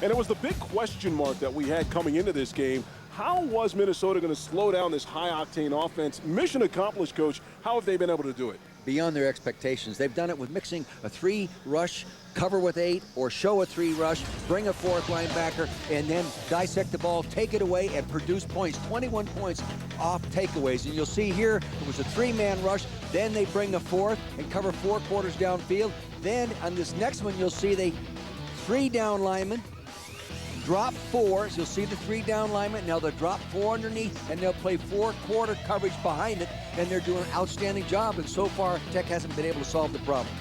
And it was the big question mark that we had coming into this game. How was Minnesota going to slow down this high-octane offense? Mission accomplished, Coach. How have they been able to do it? Beyond their expectations. They've done it with mixing a 3-rush, cover with 8, or show a 3-rush, bring a 4th linebacker, and then dissect the ball, take it away, and produce points. 21 points off takeaways. And you'll see here, it was a 3-man rush. Then they bring a 4th and cover 4 quarters downfield. Then on this next one, you'll see they 3 down linemen, drop 4, so you'll see the 3 down linemen. Now they'll drop 4 underneath, and they'll play 4-quarter coverage behind it, and they're doing an outstanding job. And so far, Tech hasn't been able to solve the problems.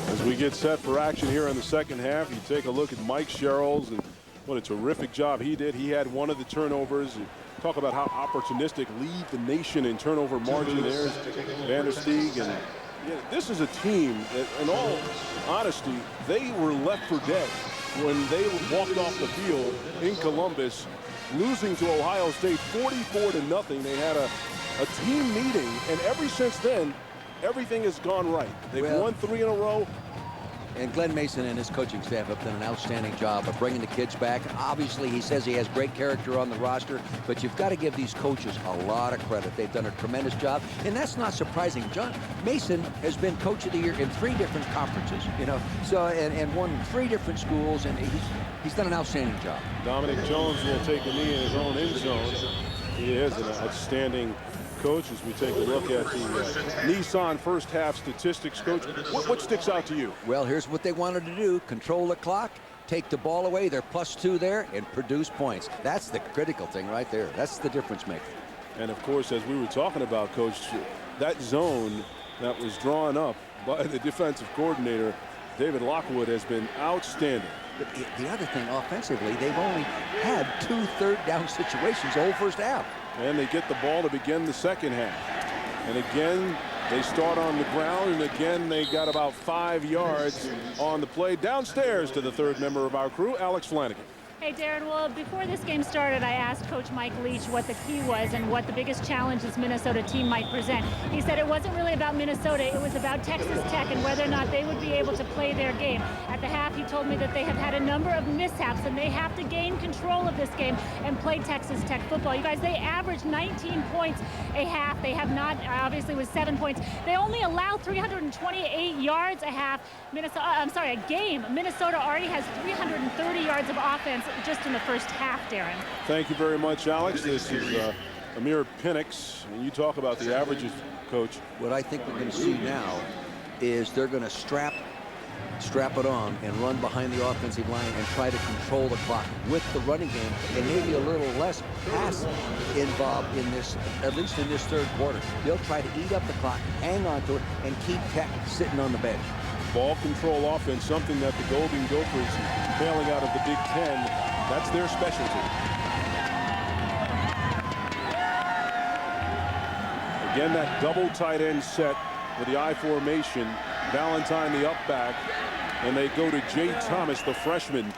As we get set for action here in the second half, you take a look at Mike Sherrills and what a terrific job he did. He had one of the turnovers. And talk about how opportunistic, lead the nation in turnover margin. There's Van der Steeg. And yeah, this is a team that, in all honesty, they were left for dead when they walked off the field in Columbus, losing to Ohio State 44-0. They had a team meeting, and ever since then, everything has gone right. They've won 3 in a row. And Glenn Mason and his coaching staff have done an outstanding job of bringing the kids back. Obviously, he says he has great character on the roster, but you've got to give these coaches a lot of credit. They've done a tremendous job, and that's not surprising. John Mason has been Coach of the Year in 3 different conferences, you know, so and won 3 different schools, and he's done an outstanding job. Dominic Jones will take a knee in his own end zone. He is an outstanding coach. As we take a look at the Nissan first half statistics, Coach, what sticks out to you? Well, here's what they wanted to do: control the clock, take the ball away, they're +2 there, and produce points. That's the critical thing right there. That's the difference maker. And of course, as we were talking about, Coach, that zone that was drawn up by the defensive coordinator, David Lockwood, has been outstanding. The other thing, offensively, they've only had 2 third-down situations the whole first half. And they get the ball to begin the second half. And again, they start on the ground, and again, they got about 5 yards on the play. Downstairs to the 3rd member of our crew, Alex Flanagan. Hey, Darren, well, before this game started, I asked Coach Mike Leach what the key was and what the biggest challenge this Minnesota team might present. He said it wasn't really about Minnesota, it was about Texas Tech and whether or not they would be able to play their game. At the half, he told me that they have had a number of mishaps and they have to gain control of this game and play Texas Tech football. You guys, they averaged 19 points a half. They have not, obviously, with 7 points. They only allow 328 yards a half. A game. Minnesota already has 330 yards of offense just in the first half, Darren. Thank you very much, Alex. This is Amir Penix. When you talk about the averages, Coach. What I think we're going to see now is they're going to strap it on and run behind the offensive line and try to control the clock with the running game, and maybe a little less pass involved in this, at least in this 3rd quarter. They'll try to eat up the clock, hang on to it, and keep Tech sitting on the bench. Ball control offense, something that the Golden Gophers, failing out of the Big Ten, that's their specialty. Again, that double tight end set with the I formation. Valentine the up back, and they go to Jay Thomas, the freshman.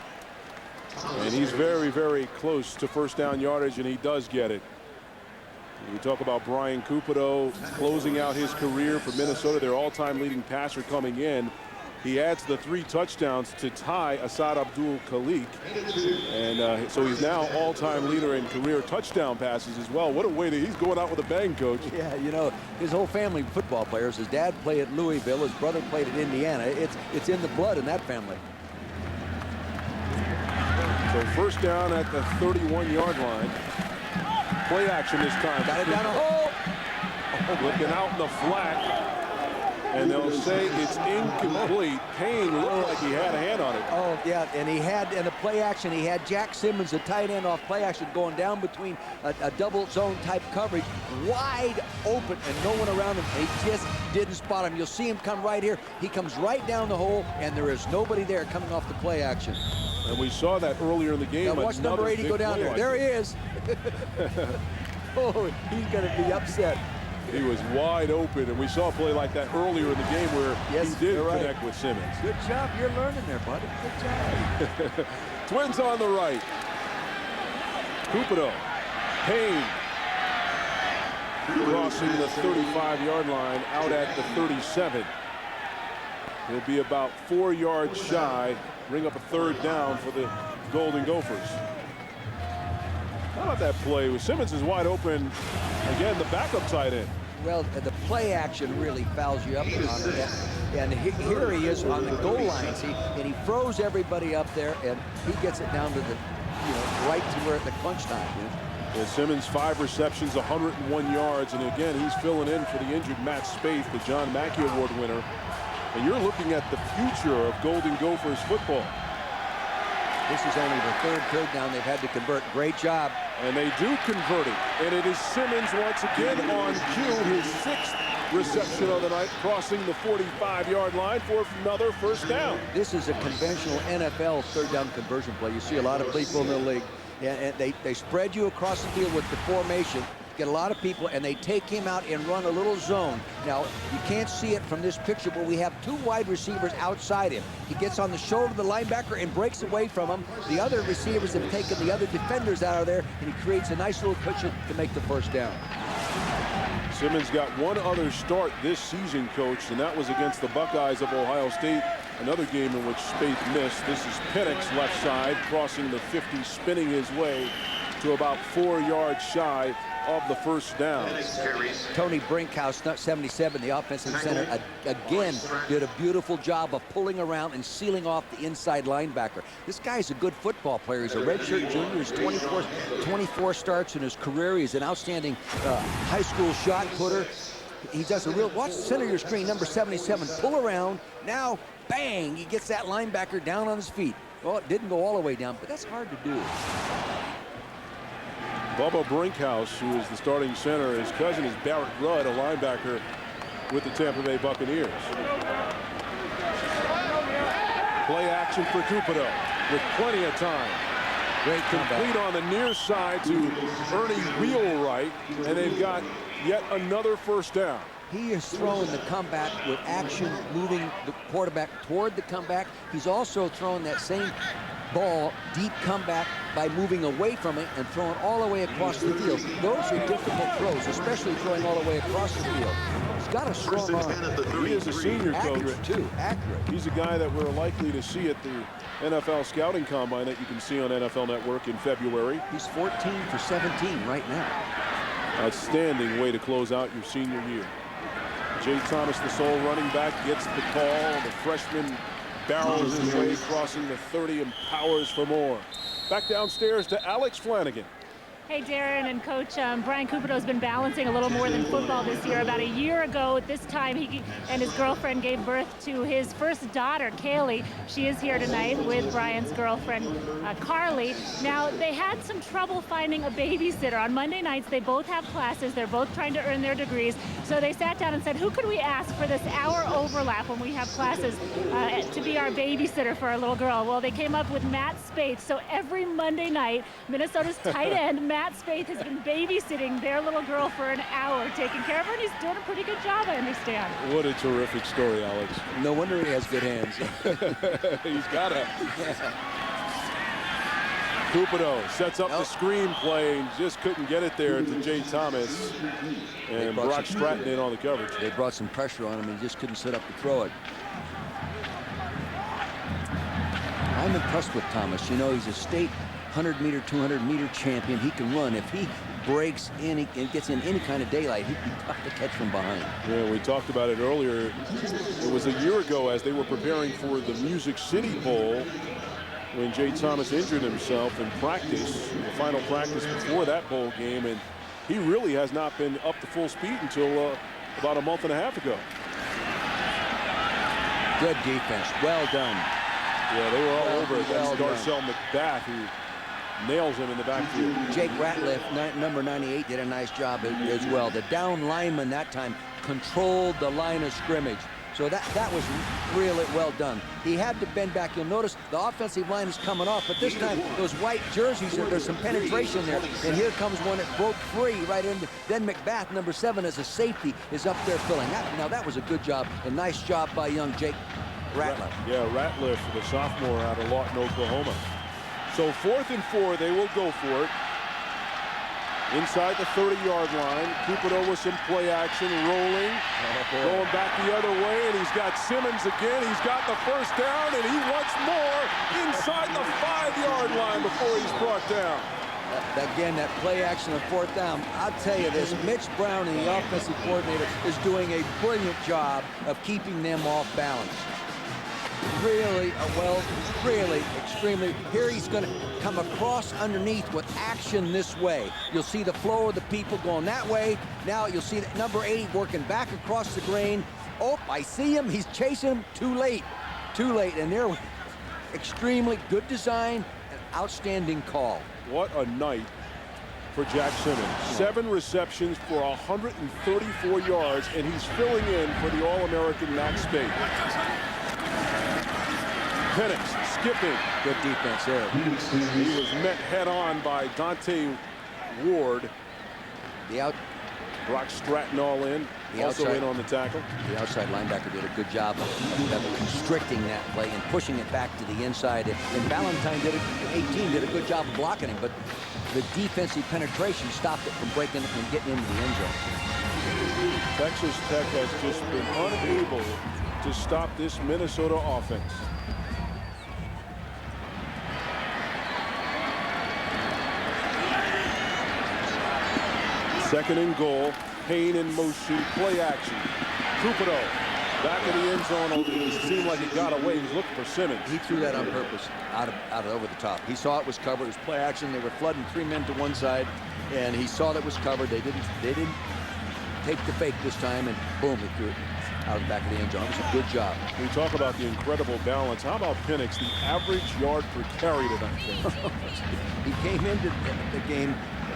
And he's very, very close to first down yardage, and he does get it. We talk about Brian Cupido closing out his career for Minnesota, their all-time leading passer coming in. He adds the 3 touchdowns to tie Asad Abdul-Khalik. And so he's now all-time leader in career touchdown passes as well. What a way that he's going out with a bang, Coach. Yeah, you know, his whole family football players. His dad played at Louisville. His brother played at Indiana. It's in the blood in that family. So first down at the 31-yard line. Play action this time. Got it down a hole. Looking out in the flat. And they'll say it's incomplete. Payne looked like he had a hand on it. Oh, yeah, and he had, in the play action, he had Jack Simmons, the tight end off play action, going down between a double zone type coverage, wide open, and no one around him. He just didn't spot him. You'll see him come right here. He comes right down the hole, and there is nobody there coming off the play action. And we saw that earlier in the game. Now watch number 80 go down there. There he is. Oh, he's going to be upset. He was wide open, and we saw a play like that earlier in the game where he did connect with Simmons. Good job. You're learning there, buddy. Good job. Twins on the right. Cupido. Payne. Crossing the 35-yard line out at the 37. He'll be about 4 yards shy, bring up a 3rd down for the Golden Gophers. How about that play? Simmons is wide open. Again, the backup tight end. Well, the play action really fouls you up on that. And here he is on the goal line, see, and he throws everybody up there, and he gets it down to the, right to where at the crunch time. Yeah, Simmons 5 receptions, 101 yards, and again, he's filling in for the injured Matt Spaeth, the John Mackey Award winner. And you're looking at the future of Golden Gophers football. This is only the 3rd down they've had to convert. Great job. And they do convert it. And it is Simmons once again on cue, his 6th reception of the night, crossing the 45-yard line for another 1st down. This is a conventional NFL 3rd down conversion play. You see a lot of people in the league, and they spread you across the field with the formation, get a lot of people, and they take him out and run a little zone. Now, you can't see it from this picture, but we have 2 wide receivers outside him. He gets on the shoulder of the linebacker and breaks away from him. The other receivers have taken the other defenders out of there, and he creates a nice little cushion to make the 1st down. Simmons got one other start this season, Coach, and that was against the Buckeyes of Ohio State, another game in which Spaeth missed. This is Penix left side, crossing the 50, spinning his way to about 4 yards shy of the 1st down. Tony Brinkhouse, 77, the offensive center, again did a beautiful job of pulling around and sealing off the inside linebacker. This guy's a good football player. He's a redshirt junior. He's 24 starts in his career. He's an outstanding high school shot putter. He does a real, watch the center of your screen, number 77, pull around. Now, bang, he gets that linebacker down on his feet. Well, it didn't go all the way down, but that's hard to do. Bubba Brinkhouse, who is the starting center, his cousin is Barrett Rudd, a linebacker with the Tampa Bay Buccaneers. Play action for Cupido with plenty of time. Great complete on the near side to Ernie Wheelwright, and they've got yet another 1st down. He is throwing the comeback with action, moving the quarterback toward the comeback. He's also throwing that same ball, deep comeback, by moving away from it and throwing all the way across the field. Those are difficult throws, especially throwing all the way across the field. He's got a strong arm. He is a senior, Coach. Accurate, too. Accurate. He's a guy that we're likely to see at the NFL Scouting Combine that you can see on NFL Network in February. He's 14 for 17 right now. Outstanding way to close out your senior year. Jay Thomas, the sole running back, gets the call. The freshman barrels his way, crossing the 30 and powers for more. Back downstairs to Alex Flanagan. Hey, Darren and Coach, Brian Cupido's been balancing a little more than football this year. About a year ago at this time, he and his girlfriend gave birth to his first daughter, Kaylee. She is here tonight with Brian's girlfriend, Carly. Now, they had some trouble finding a babysitter. On Monday nights, they both have classes. They're both trying to earn their degrees. So they sat down and said, who could we ask for this hour overlap when we have classes to be our babysitter for our little girl? Well, they came up with Matt Spaeth. So every Monday night, Minnesota's tight end, Matt Spaeth, has been babysitting their little girl for an hour, taking care of her, and he's doing a pretty good job, I understand. What a terrific story, Alex. No wonder he has good hands. He's got it. Cupido sets up the screen play and just couldn't get it there to Jay Thomas. And Brock Stratton in on the coverage. They brought some pressure on him and he just couldn't set up to throw it. I'm impressed with Thomas. You know, he's a state 100-meter, 200-meter champion. He can run. If he breaks in and gets in any kind of daylight, he'd be tough to catch from behind. Yeah, we talked about it earlier. It was a year ago as they were preparing for the Music City Bowl when Jay Thomas injured himself in practice, the final practice before that bowl game, and he really has not been up to full speed until about a month and a half ago. Good defense. Well done. Yeah, they were all over it. That's Darcel McBath, who nails him in the backfield. Jake Ratliff, number 98, did a nice job as well. The down lineman that time controlled the line of scrimmage. So that was really well done. He had to bend back. You'll notice the offensive line is coming off, but this time those white jerseys, there's some penetration there. And here comes one that broke free right into. Then McBath, number 7, as a safety, is up there filling. Now that was a good job. A nice job by young Jake Ratliff. Yeah, Ratliff, the sophomore out of Lawton, Oklahoma. So 4th and 4, they will go for it. Inside the 30-yard line. Cupido with some play action, rolling. Going back the other way, and he's got Simmons again. He's got the first down, and he wants more inside the 5-yard line before he's brought down. Again, that play action on 4th down. I'll tell you this, Mitch Brown, and the offensive coordinator, is doing a brilliant job of keeping them off balance. Really, really extremely. Here he's going to come across underneath with action this way. You'll see the flow of the people going that way. Now you'll see that number 8 working back across the grain. Oh, I see him. He's chasing him. Too late. Too late. And they're extremely good design and outstanding call. What a night for Jack Simmons. 7 receptions for 134 yards, and he's filling in for the All-American Max Spade. Penix skipping. Good defense there. He was met head-on by Dante Ward. Brock Stratton all in. Also in on the tackle. The outside linebacker did a good job of constricting that play and pushing it back to the inside. And Valentine 18 did a good job of blocking him, but the defensive penetration stopped it from breaking and getting into the end zone. Texas Tech has just been unable to stop this Minnesota offense. Second and goal. Payne in motion, play action. Cupido back in the end zone. It seemed like it got away. He was looking for Simmons. He threw that on purpose, out of over the top. He saw it was covered. It was play action. They were flooding 3 men to one side, and he saw that it was covered. They didn't take the fake this time, and boom, he threw it out of the back of the end zone. It was a good job. We talk about the incredible balance. How about Penix, the average yard per carry tonight? He came into the game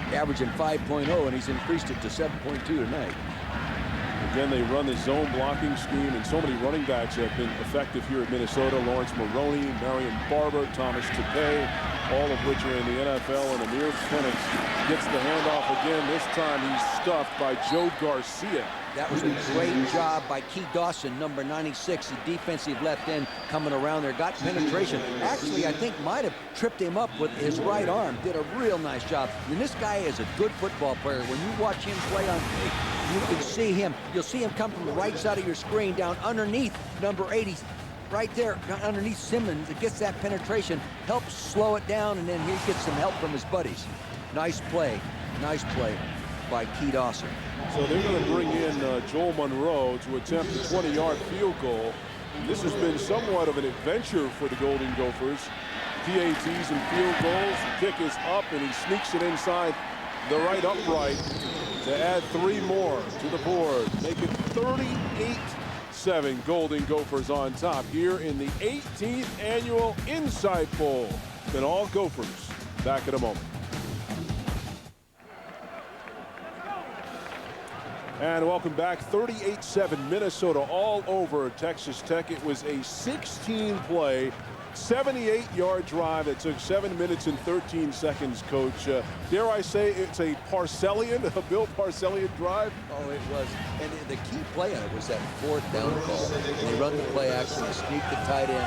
averaging 5.0, and he's increased it to 7.2 tonight. Again, they run the zone blocking scheme, and so many running backs have been effective here at Minnesota. Lawrence Maroney, Marion Barber, Thomas Tapé, all of which are in the NFL. And Amir Penix gets the handoff again. This time he's stuffed by Joe Garcia. That was a great job by Key Dawson, number 96, the defensive left end coming around there. Got penetration. Actually, I think might have tripped him up with his right arm. Did a real nice job. And this guy is a good football player. When you watch him play on tape, you can see him. You'll see him come from the right side of your screen down underneath number 80. Right there, underneath Simmons. It gets that penetration, helps slow it down, and then he gets some help from his buddies. Nice play by Key Dawson. So they're going to bring in Joel Monroe to attempt a 20-yard field goal. This has been somewhat of an adventure for the Golden Gophers. PATs and field goals. The kick is up, and he sneaks it inside the right upright to add 3 more to the board. Make it 38-7. Golden Gophers on top here in the 18th annual Inside Bowl. And all Gophers back in a moment. And welcome back. 38-7 Minnesota all over Texas Tech. It was a 16-play, 78-yard drive that took 7 minutes and 13 seconds, Coach. Dare I say it's a Parcellian, a Bill Parcellian drive? Oh, it was. And the key play on it was that 4th down call. They run the play action, they sneak the tight end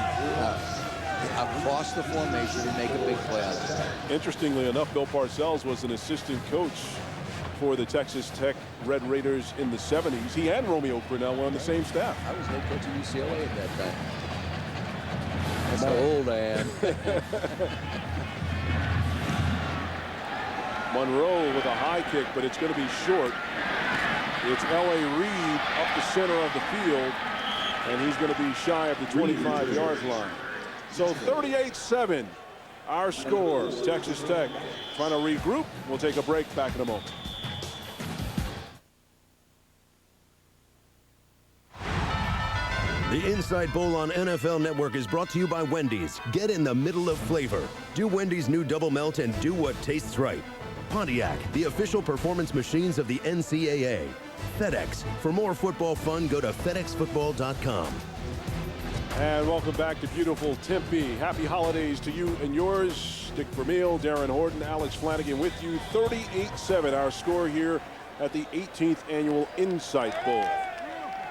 across the formation and make a big play out of it. Interestingly enough, Bill Parcells was an assistant coach for the Texas Tech Red Raiders in the 70s. He and Romeo Crennel were on the same staff. I was head coach of UCLA at that time. That's how old I am. Monroe with a high kick, but it's going to be short. It's L.A. Reid up the center of the field, and he's going to be shy of the 25-yard line. So 38-7, our score. Texas Tech trying to regroup. We'll take a break. Back in a moment. The Inside Bowl on NFL Network is brought to you by Wendy's. Get in the middle of flavor. Do Wendy's new double melt and do what tastes right. Pontiac, the official performance machines of the NCAA. FedEx. For more football fun, go to FedExFootball.com. And welcome back to beautiful Tempe. Happy holidays to you and yours. Dick Vermeil, Darren Horton, Alex Flanagan with you. 38-7, our score here at the 18th annual Insight Bowl.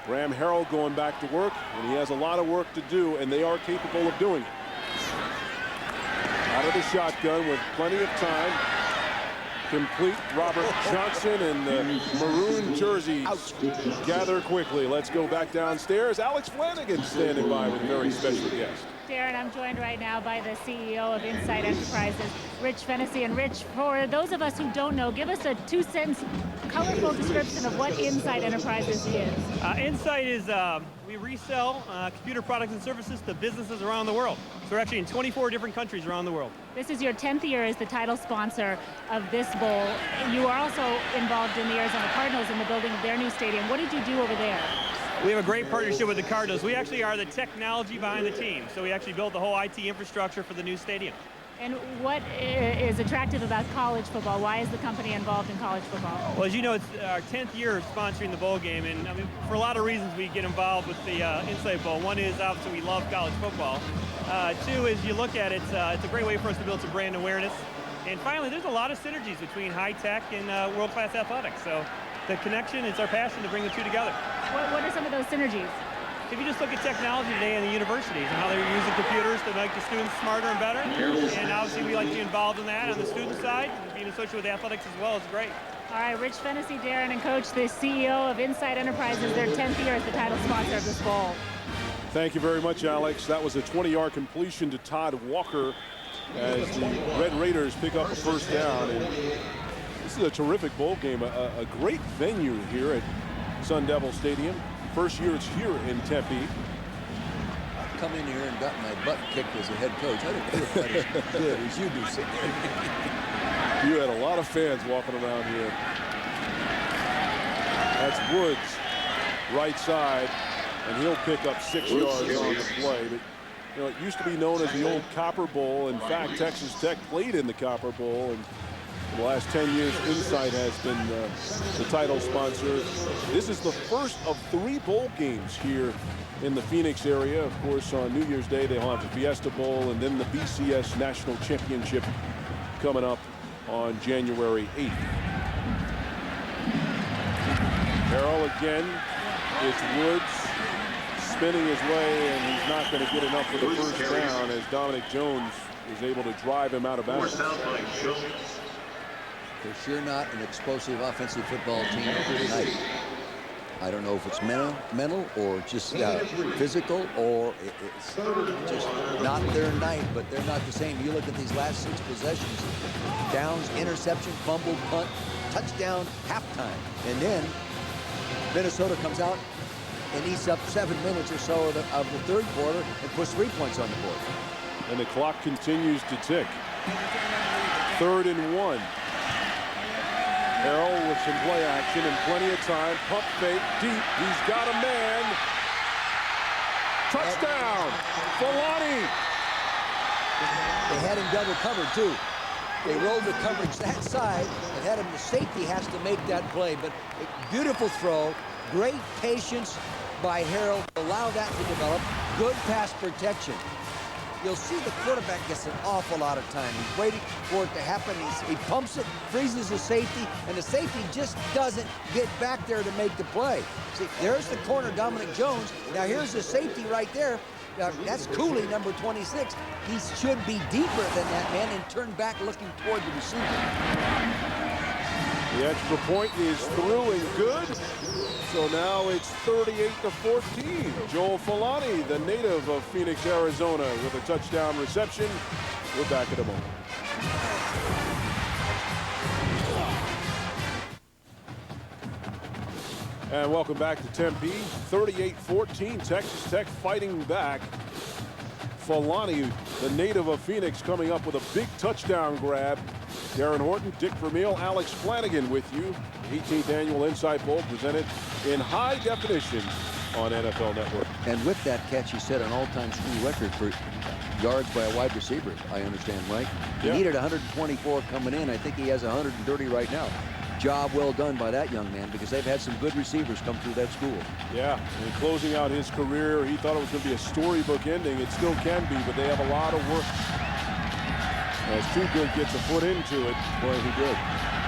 Graham Harrell going back to work, and he has a lot of work to do, and they are capable of doing it. Out of the shotgun with plenty of time. complete. Robert Johnson and the maroon jerseys gather quickly. Let's go back downstairs. Alex Flanagan standing by with a very special guest. Darren, I'm joined right now by the CEO of Insight Enterprises, Rich Fennessy. And Rich, for those of us who don't know, give us a 2-sentence colorful description of what Insight Enterprises is. Insight is, we resell computer products and services to businesses around the world. So we're actually in 24 different countries around the world. This is your 10th year as the title sponsor of this bowl. You are also involved in the Arizona Cardinals in the building of their new stadium. What did you do over there? We have a great partnership with the Cardinals. We actually are the technology behind the team. So we actually built the whole IT infrastructure for the new stadium. And what is attractive about college football? Why is the company involved in college football? Well, as you know, it's our 10th year of sponsoring the bowl game. And I mean, for a lot of reasons, we get involved with the Insight Bowl. One is, obviously, we love college football. Two is, you look at it, it's a great way for us to build some brand awareness. And finally, there's a lot of synergies between high tech and world-class athletics. So the connection, it's our passion to bring the two together. What are some of those synergies? If you just look at technology today in the universities and how they're using computers to make the students smarter and better, and obviously we like to be involved in that on the student side, and being associated with athletics as well is great. All right, Rich Fennessy, Darren, and Coach, the CEO of Insight Enterprises, their 10th year as the title sponsor of this bowl. Thank you very much, Alex. That was a 20-yard completion to Todd Walker as the Red Raiders pick up a first down. And this is a terrific bowl game, a great venue here at Sun Devil Stadium. First year it's here in Tempe. I've come in here and got my butt kicked as a head coach. I don't feel quite as good as you do sitting there. You had a lot of fans walking around here. That's Woods, right side, and he'll pick up 6 yards on the play. But you know, it used to be known as the old Copper Bowl. In fact, Texas Tech played in the Copper Bowl, and for the last 10 years, Insight has been the title sponsor. This is the first of 3 bowl games here in the Phoenix area. Of course, on New Year's Day, they'll have the Fiesta Bowl and then the BCS National Championship coming up on January 8th. Carroll again. It's Woods spinning his way, and he's not going to get enough for the first down as Dominic Jones is able to drive him out of bounds. They're sure not an explosive offensive football team tonight. I don't know if it's mental or just physical, or it's just not their night, but they're not the same. You look at these last 6 possessions: downs, interception, fumble, punt, touchdown, halftime. And then Minnesota comes out and eats up 7 minutes or so of the third quarter and puts 3 points on the board. And the clock continues to tick. 3rd and 1. Harrell with some play action and plenty of time. Pump fake deep. He's got a man. Touchdown, Fulani. They had him double covered too. They rolled the coverage that side and had him. The safety has to make that play. But a beautiful throw, great patience by Harrell to allow that to develop. Good pass protection. You'll see the quarterback gets an awful lot of time. He's waiting for it to happen. He pumps it, freezes the safety, and the safety just doesn't get back there to make the play. See, there's the corner, Dominic Jones. Now here's the safety right there. That's Cooley, number 26. He should be deeper than that man and turn back looking toward the receiver. The extra point is through and good. So now it's 38-14. Joel Fulani, the native of Phoenix, Arizona, with a touchdown reception. We're back in a moment. And welcome back to Tempe. 38-14, Texas Tech fighting back. Fulani, the native of Phoenix, coming up with a big touchdown grab. Darren Horton, Dick Vermeil, Alex Flanagan with you. 18th annual Insight Bowl presented in high definition on NFL Network. And with that catch, he set an all-time school record for yards by a wide receiver, I understand, right? He needed 124 coming in. I think he has 130 right now. Job well done by that young man, because they've had some good receivers come through that school. Yeah, and closing out his career, he thought it was going to be a storybook ending. It still can be, but they have a lot of work. As Too Good gets a foot into it. Boy, he did.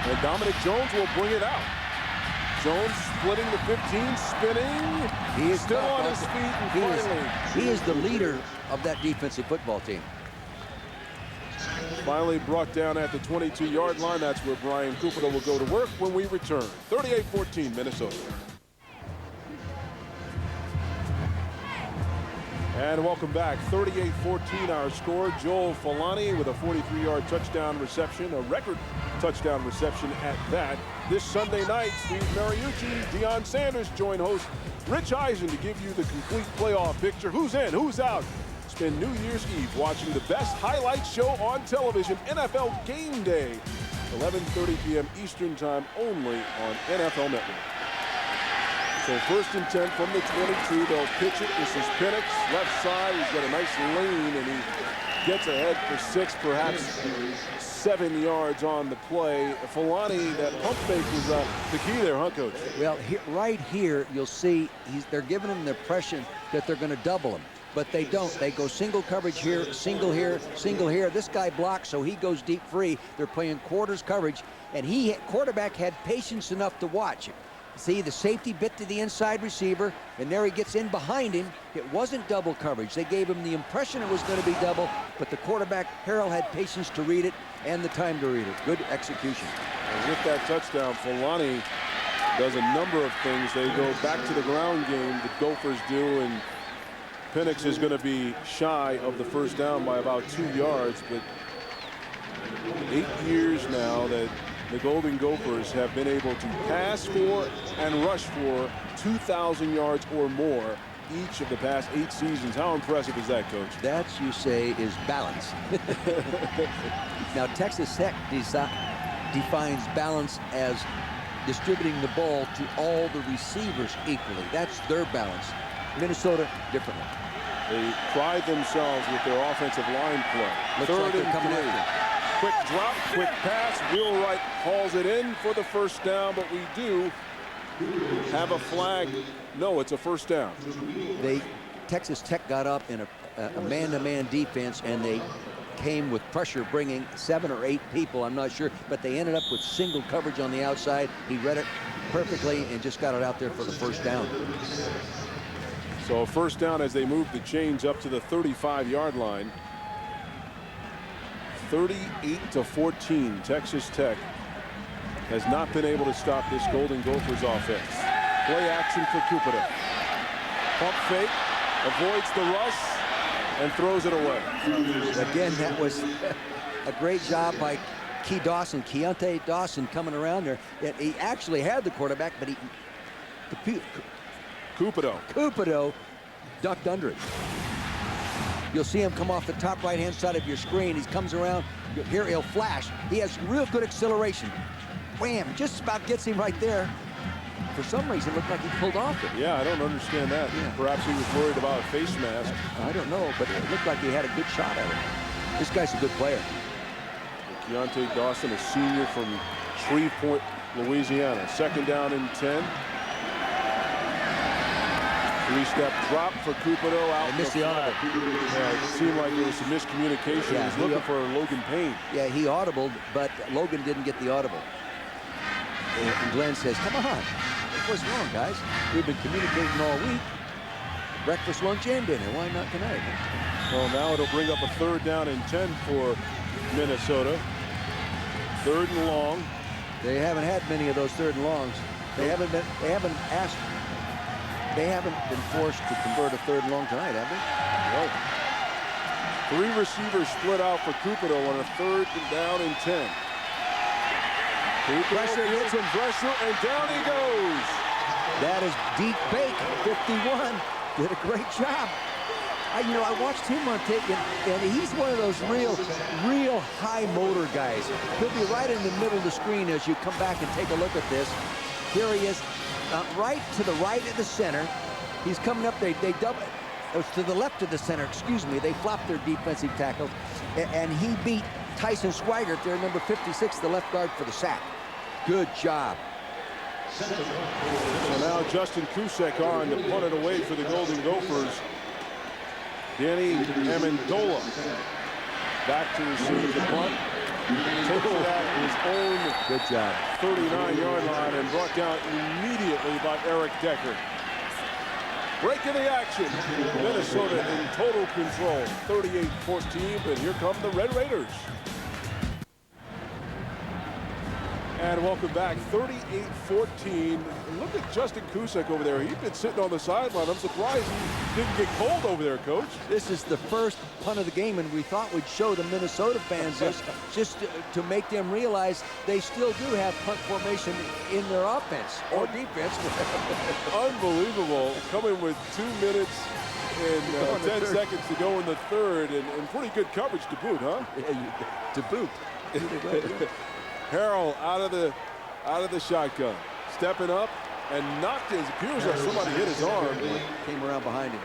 And Dominic Jones will bring it out. Jones splitting the 15, spinning. He is still on his feet, and finally. He is the leader of that defensive football team. Finally brought down at the 22-yard line. That's where Brian Cupido will go to work when we return. 38-14 Minnesota. And welcome back. 38-14 our score. Joel Falani with a 43-yard touchdown reception, a record touchdown reception at that. This Sunday night, Steve Mariucci, Deion Sanders join host Rich Eisen to give you the complete playoff picture. Who's in, who's out? Spend New Year's Eve watching the best highlight show on television, NFL Game Day, 11:30 p.m. Eastern Time, only on NFL Network. So 1st and 10 from the 22. They'll pitch it. This is Penix, left side. He's got a nice lane, and he gets ahead for 6, perhaps 7 yards on the play. Falani, that pump fake was the key there, huh, Coach? Well, right here, you'll see they're giving him the impression that they're going to double him. But they don't. They go single coverage here, single here, single here. This guy blocks, so he goes deep free. They're playing quarters coverage, and quarterback had patience enough to watch it. See, the safety bit to the inside receiver, and there he gets in behind him. It wasn't double coverage. They gave him the impression it was going to be double, but the quarterback, Harrell, had patience to read it and the time to read it. Good execution. And with that touchdown, Falani does a number of things. They go back to the ground game, the Gophers do, and Penix is going to be shy of the first down by about 2 yards, but 8 years now that the Golden Gophers have been able to pass for and rush for 2,000 yards or more each of the past 8 seasons. How impressive is that, Coach? That, you say, is balance. Now, Texas Tech defines balance as distributing the ball to all the receivers equally. That's their balance. Minnesota, differently. They pride themselves with their offensive line play. Looks like they're coming in. Quick drop, quick pass. Wheelwright hauls it in for the first down, but we do have a flag. No, it's a first down. Texas Tech got up in a man-to-man defense, and they came with pressure, bringing 7 or 8 people, I'm not sure, but they ended up with single coverage on the outside. He read it perfectly and just got it out there for the first down. So a first down as they move the chains up to the 35-yard line. 38-14. Texas Tech has not been able to stop this Golden Gophers offense. Play action for Cupido. Pump fake, avoids the rush, and throws it away. Again, that was a great job by Keontae Dawson coming around there. He actually had the quarterback, but Cupido ducked under it. You'll see him come off the top right-hand side of your screen. He comes around. Here he'll flash. He has real good acceleration. Wham! Just about gets him right there. For some reason, it looked like he pulled off it. Yeah, I don't understand that. Yeah. Perhaps he was worried about a face mask. I don't know, but it looked like he had a good shot at it. This guy's a good player. Keontae Dawson, a senior from Shreveport, Louisiana. 2nd down and 10. 3-step drop for Cupido out. They missed the audible. Yeah, it seemed like there was some miscommunication. Yeah, he was looking for Logan Payne. Yeah, he audibled, but Logan didn't get the audible. And Glenn says, come on, what's wrong, guys? We've been communicating all week. Breakfast, lunch, and dinner. Why not tonight? Well, now it'll bring up a 3rd down and 10 for Minnesota. 3rd and long. They haven't had many of those 3rd and longs. They haven't been forced to convert a 3rd and long tonight, have they? No. 3 receivers split out for Cupido on a 3rd down and 10. Pressure gets some pressure, and down he goes. That is Deke Bake, 51. Did a great job. I watched him on tape, and he's one of those real high motor guys. He'll be right in the middle of the screen as you come back and take a look at this. Here he is, right to the right of the center. He's coming up. They double. It was to the left of the center. Excuse me. They flopped their defensive tackles, and he beat Tyson Swigert there, number 56, the left guard, for the sack. Good job. So now Justin Kusek on to punt it away for the Golden Gophers. Danny Amendola back to receive the punt. Takes it at his own good job 39-yard line and brought down immediately by Eric Decker. Break in the action. Minnesota in total control. 38-14, but here come the Red Raiders. And welcome back, 38-14. Look at Justin Kusak over there. He's been sitting on the sideline. I'm surprised he didn't get cold over there, Coach. This is the first punt of the game, and we thought we'd show the Minnesota fans this just to make them realize they still do have punt formation in their offense or defense. Unbelievable. Coming with 2 minutes and 10 seconds to go in the third, and pretty good coverage to boot, huh? Yeah, to boot. Harrell out of the shotgun, stepping up and knocked his. Appears like somebody hit his arm. Came around behind him.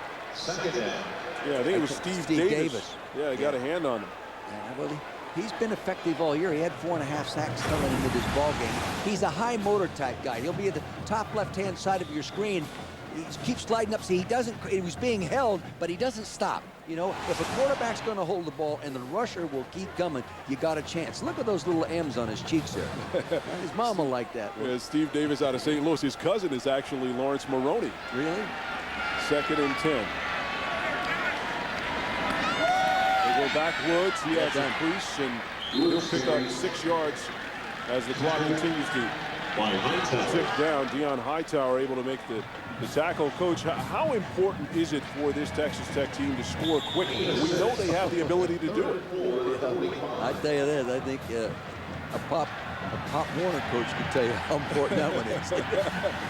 Yeah, I think it was Steve Davis. Yeah, he got a hand on him. Yeah, well, he's been effective all year. He had 4.5 sacks coming into this ball game. He's a high motor type guy. He'll be at the top left-hand side of your screen. He keeps sliding up. See, he was being held, but he doesn't stop. You know, if a quarterback's going to hold the ball and the rusher will keep coming, you got a chance. Look at those little M's on his cheeks there. His mama liked that. Yeah, Steve Davis out of St. Louis. His cousin is actually Lawrence Maroney. Really? 2nd and 10. They go backwoods. He has a crease, and he'll pick up 6 yards as the clock continues to tick down. Deion Hightower able to make the tackle. Coach, how important is it for this Texas Tech team to score quickly? We know they have the ability to do it. Yeah, I tell you this, I think a Pop Warner coach can tell you how important that one is.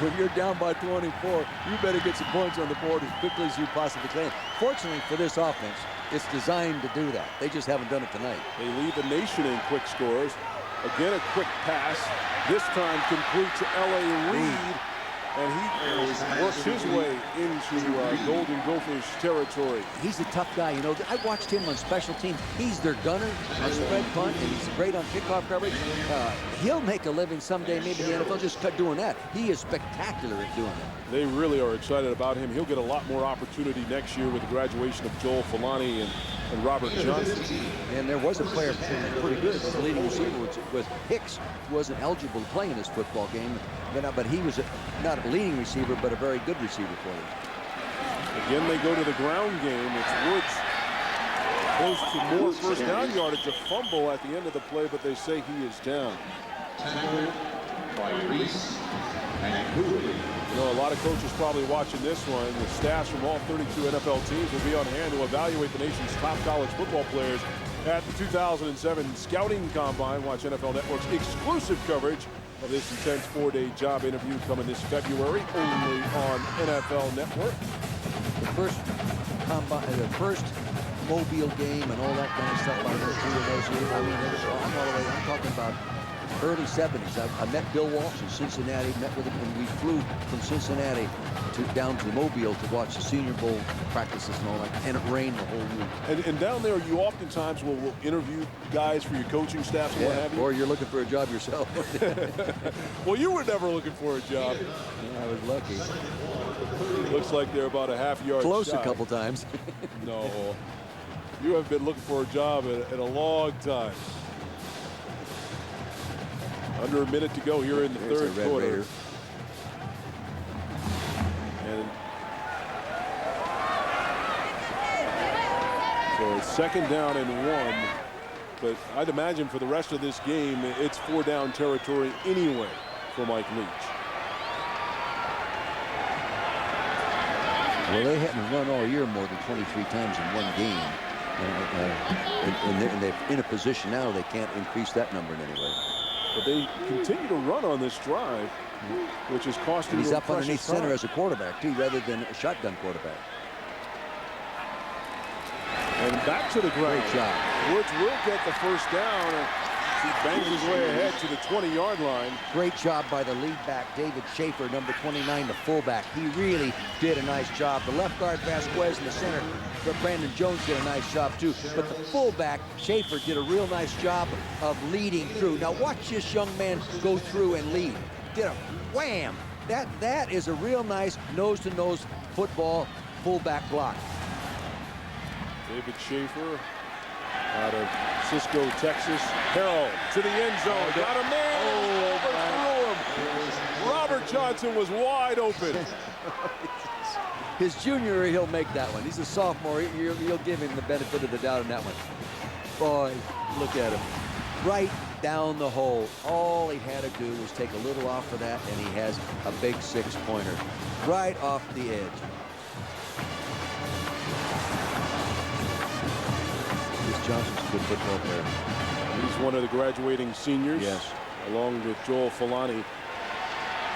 When you're down by 24, you better get some points on the board as quickly as you possibly can. Fortunately for this offense, it's designed to do that. They just haven't done it tonight. They lead the nation in quick scores. Again, a quick pass. This time complete to L.A. Reid. And he works his way into Golden Gophers territory. He's a tough guy. You know, I watched him on special teams. He's their gunner on spread punt, and he's great on kickoff coverage. He'll make a living someday, maybe the NFL just doing that. He is spectacular at doing that. They really are excited about him. He'll get a lot more opportunity next year with the graduation of Joel Falani and Robert Johnson. And there was a player pretty good. The leading receiver was Hicks, who wasn't eligible to play in this football game. But he was not a leading receiver, but a very good receiver for them. Again, they go to the ground game. It's Woods close to more first down yardage. A fumble at the end of the play, but they say he is down. You know, a lot of coaches probably watching this one. The staffs from all 32 NFL teams will be on hand to evaluate the nation's top college football players at the 2007 Scouting Combine. Watch NFL Network's exclusive coverage of this intense 4-day job interview coming this February, only on NFL Network. The first Mobile game and all that kind of stuff I went through in those years. I mean, I'm talking about early 70s. I met Bill Walsh in Cincinnati, met with him, and we flew from Cincinnati down to Mobile to watch the Senior Bowl practices and all that, and it rained the whole week. And down there, you oftentimes will interview guys for your coaching staffs and what have you. Or you're looking for a job yourself. Well, you were never looking for a job. Yeah, I was lucky. Looks like they're about a half-yard Close shy. a couple times. No, you have been looking for a job in a long time. Under a minute to go here in the third quarter. Raider. And so it's 2nd down and 1. But I'd imagine for the rest of this game, it's 4-down territory anyway for Mike Leach. Well, they hadn't run all year more than 23 times in one game. And they're in a position now they can't increase that number in any way. But they continue to run on this drive, which is costing them. He's up precious underneath time. center as a quarterback, too, rather than a shotgun quarterback. And back to the ground. Great job. Woods will get the first down. And he bangs his way ahead to the 20-yard line. Great job by the lead back, David Schaefer, number 29, the fullback. He really did a nice job. The left guard, Vasquez, in the center, but Brandon Jones did a nice job, too. But the fullback, Schaefer, did a real nice job of leading through. Now, watch this young man go through and lead. Did a wham. That is a real nice nose-to-nose football fullback block. David Schaefer out of Cisco, Texas. Harrell to the end zone. Got a man. Overthrew him. Robert Johnson was wide open. His junior year, he'll make that one. He's a sophomore. You'll give him the benefit of the doubt on that one. Boy, look at him. Right down the hole. All he had to do was take a little off of that, and he has a big 6-pointer right off the edge. This Johnson's a good football player. He's one of the graduating seniors. Yes. Along with Joel Falani.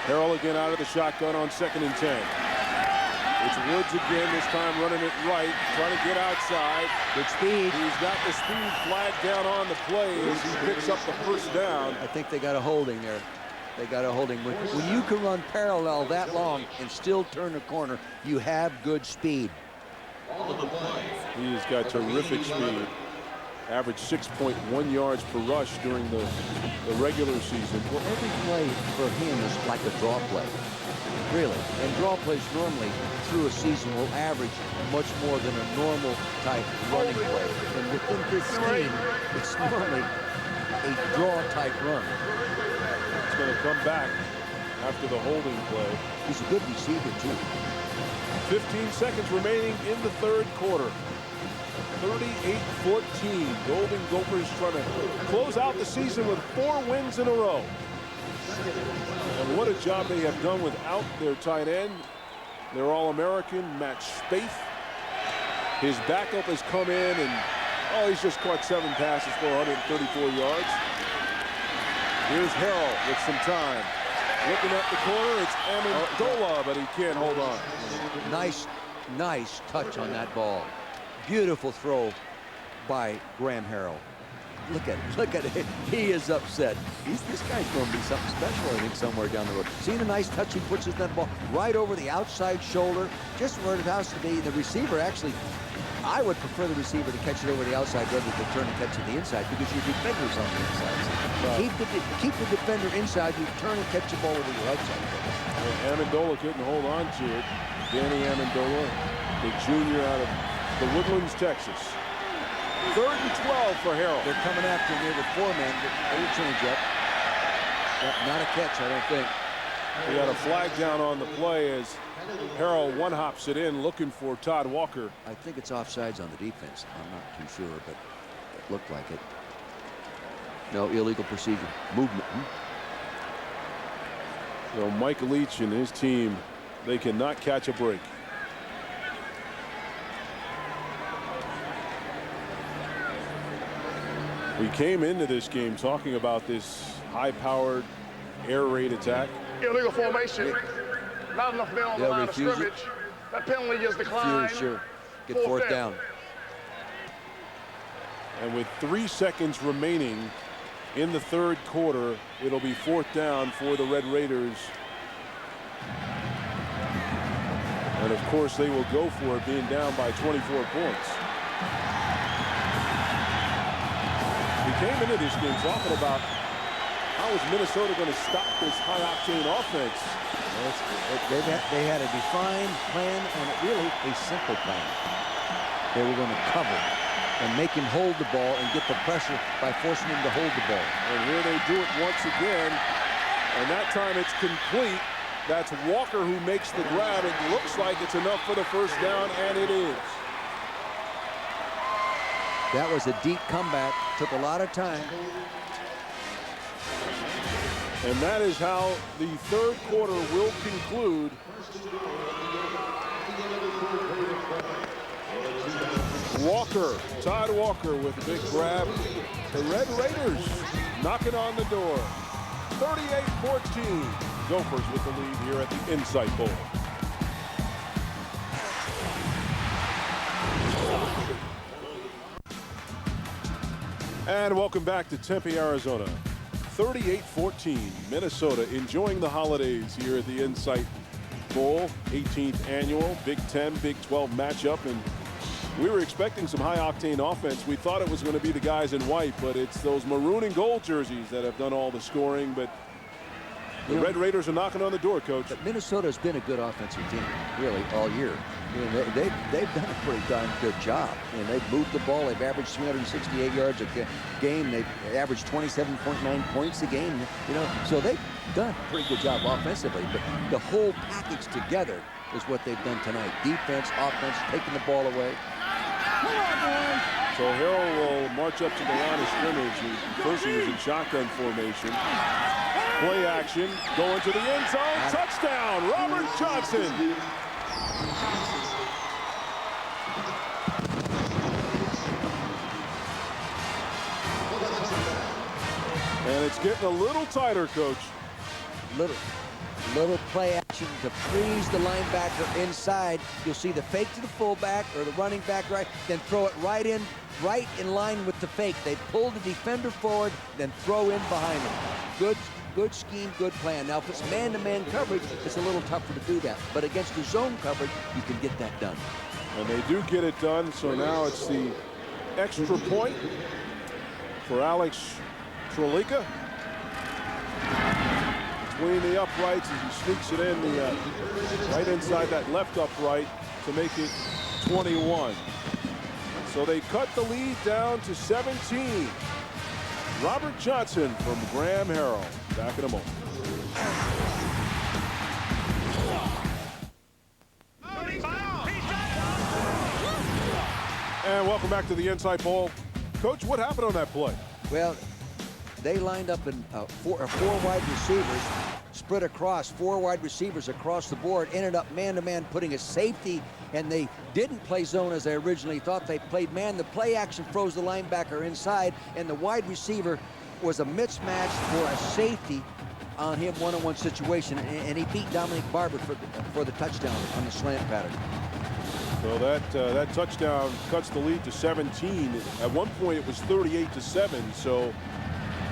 Harrell again out of the shotgun on 2nd and 10. It's Woods again, this time running it right, trying to get outside. Good speed. He's got the speed flag down on the play as he picks up the first down. I think they got a holding there. They got a holding. When you can run parallel that long and still turn a corner, you have good speed. He's got terrific speed. Averaged 6.1 yards per rush during the regular season. Well, every play for him is like a draw play, really. And draw plays normally through a season will average much more than a normal type running play. And within this scheme, it's normally a draw type run. It's going to come back after the holding play. He's a good receiver, too. 15 seconds remaining in the 3rd quarter. 38-14. Golden Gophers trying to close out the season with 4 wins in a row. And what a job they have done without their tight end. Their All-American, Matt Spaeth. His backup has come in and, he's just caught 7 passes for 134 yards. Here's Harrell with some time. Looking at the corner, it's Amendola, but he can't hold on. Nice touch on that ball. Beautiful throw by Graham Harrell. Look at it. He is upset. This guy's going to be something special, I think, somewhere down the road. See the nice touch he puts his net ball right over the outside shoulder, just where it has to be. The receiver actually, I would prefer the receiver to catch it over the outside rather than turn and catch it the inside, because your defender's on the inside. Right. Keep the defender inside. You turn and catch the ball over the outside. Amendola couldn't hold on to it. Danny Amendola, the junior out of the Woodlands, Texas. 3rd and 12 for Harrell. They're coming after him here with 4 men. They will change up. Not a catch, I don't think. We got a flag down on the play as Harrell one-hops it in, looking for Todd Walker. I think it's offsides on the defense. I'm not too sure, but it looked like it. No, illegal procedure. Movement. So Mike Leach and his team, they cannot catch a break. We came into this game talking about this high-powered air raid attack. Illegal formation. Not enough men on the line of scrimmage. That penalty is declined. Sure. Get 4th down. And with 3 seconds remaining in the 3rd quarter, it'll be 4th down for the Red Raiders. And of course, they will go for it, being down by 24 points. We came into this game talking about how is Minnesota going to stop this high-octane offense. They had a defined plan, and really a simple plan. They were going to cover and make him hold the ball and get the pressure by forcing him to hold the ball. And here they do it once again, and that time it's complete. That's Walker who makes the grab. It looks like it's enough for the 1st down, and it is. That was a deep comeback. Took a lot of time. And that is how the 3rd quarter will conclude. Walker, Todd Walker with a big grab. The Red Raiders knocking on the door. 38-14. Gophers with the lead here at the Insight Bowl. And welcome back to Tempe, Arizona. 38-14, Minnesota enjoying the holidays here at the Insight Bowl, 18th annual Big 10, Big 12 matchup. And we were expecting some high-octane offense. We thought it was going to be the guys in white, but it's those maroon and gold jerseys that have done all the scoring. But the Red Raiders are knocking on the door, Coach. But Minnesota's been a good offensive team, really, all year. They've done a pretty darn good job. They've moved the ball. They've averaged 368 yards a game. They've averaged 27.9 points a game. So they've done a pretty good job offensively. But the whole package together is what they've done tonight. Defense, offense, taking the ball away. Come on, boys. So Harrell will march up to the line of scrimmage. First he was in shotgun formation. Play action, going to the end zone. Touchdown, Robert Johnson. And it's getting a little tighter, Coach. Little play action to freeze the linebacker inside. You'll see the fake to the fullback or the running back right, then throw it right in line with the fake. They pull the defender forward, then throw in behind them. Good scheme, good plan. Now, if it's man-to-man coverage, it's a little tougher to do that. But against the zone coverage, you can get that done. And they do get it done, so now it's the extra point for Alex Trelika. Between the uprights as he sneaks it in right inside that left upright to make it 21. So they cut the lead down to 17. Robert Johnson from Graham Harrell. Back in a moment. And welcome back to the Insight Bowl. Coach, what happened on that play? Well, they lined up in four wide receivers, spread across, 4 wide receivers across the board, ended up man-to-man putting a safety, and they didn't play zone as they originally thought. They played man. The play action froze the linebacker inside, and the wide receiver was a mismatch for a safety on him one-on-one situation, and he beat Dominic Barber for the touchdown on the slant pattern. So that touchdown cuts the lead to 17. At one point, it was 38-7. So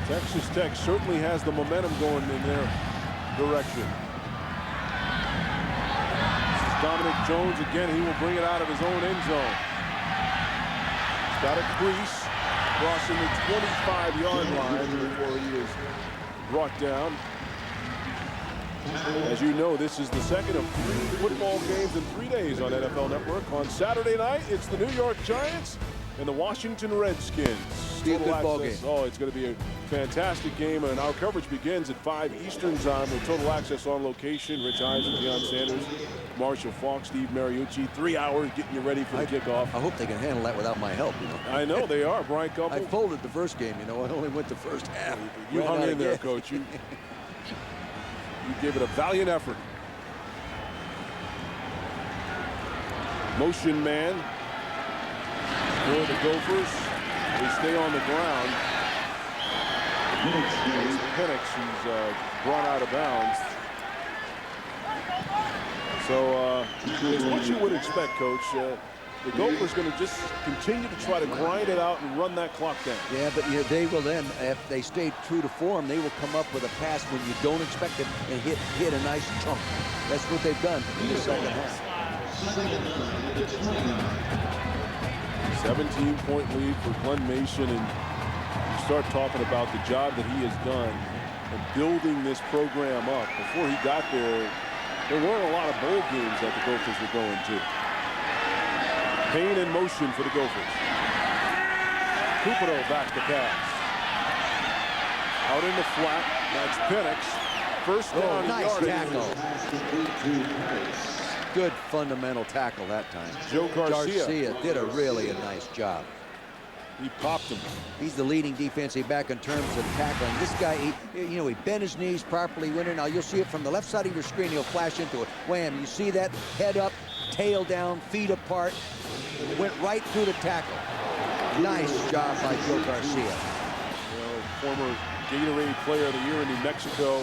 Texas Tech certainly has the momentum going in their direction. This is Dominic Jones again. He will bring it out of his own end zone. He's got a crease crossing the 25-yard line before he is brought down. As you know, this is the second of 3 football games in 3 days on NFL Network. On Saturday night, it's the New York Giants and the Washington Redskins. Be a good ball game. Oh, it's going to be a fantastic game, and our coverage begins at 5 Eastern time with Total Access on location. Rich Eisen, Deion Sanders, Marshall Falk, Steve Mariucci. 3 hours getting you ready for the kickoff. I hope they can handle that without my help, you know. I know they are, Brian Couple. I folded the first game, you know. I only went the first half. You hung in there, Coach. You gave it a valiant effort. Motion man for the Gophers. They stay on the ground. It's Penix who's brought out of bounds. So it's what you would expect, Coach. The Gophers going to just continue to try to grind it out and run that clock down. Yeah, but you know, they will then, if they stay true to form, they will come up with a pass when you don't expect it and hit a nice chunk. That's what they've done in the second half. 17-point lead for Glenn Mason, and you start talking about the job that he has done and building this program up. Before he got there weren't a lot of bowl games that the Gophers were going to. Payne in motion for the Gophers. Cupido back to pass. Out in the flat. That's Penix. First down. Nice tackle. Good fundamental tackle that time. Joe Garcia did a really nice job. He popped him. He's the leading defensive back in terms of tackling. This guy, he bent his knees properly. Went in. Now you'll see it from the left side of your screen. He'll flash into it. Wham! You see that? Head up, tail down, feet apart. Went right through the tackle. Nice job by Joe Garcia. Former Gatorade Player of the Year in New Mexico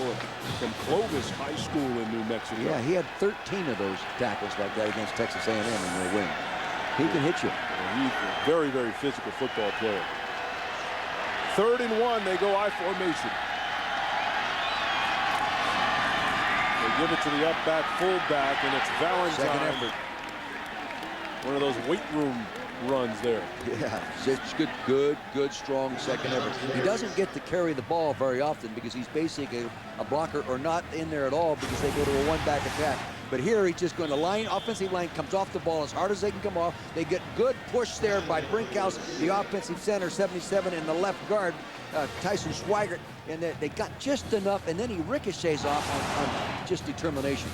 from Clovis High School in New Mexico. Yeah, he had 13 of those tackles like that against Texas A&M in their win. He can hit you. He's a very, very physical football player. 3rd and 1, they go I formation. They give it to the up back fullback, and it's Valentine. Second effort. One of those weight room runs there. Yeah, it's good, strong second effort. He doesn't get to carry the ball very often because he's basically a blocker or not in there at all because they go to a one-back attack. But here he's just going to offensive line comes off the ball as hard as they can come off. They get good push there by Brinkhouse, the offensive center, 77, and the left guard, Tyson Schweigert, and they got just enough, and then he ricochets off on just determination.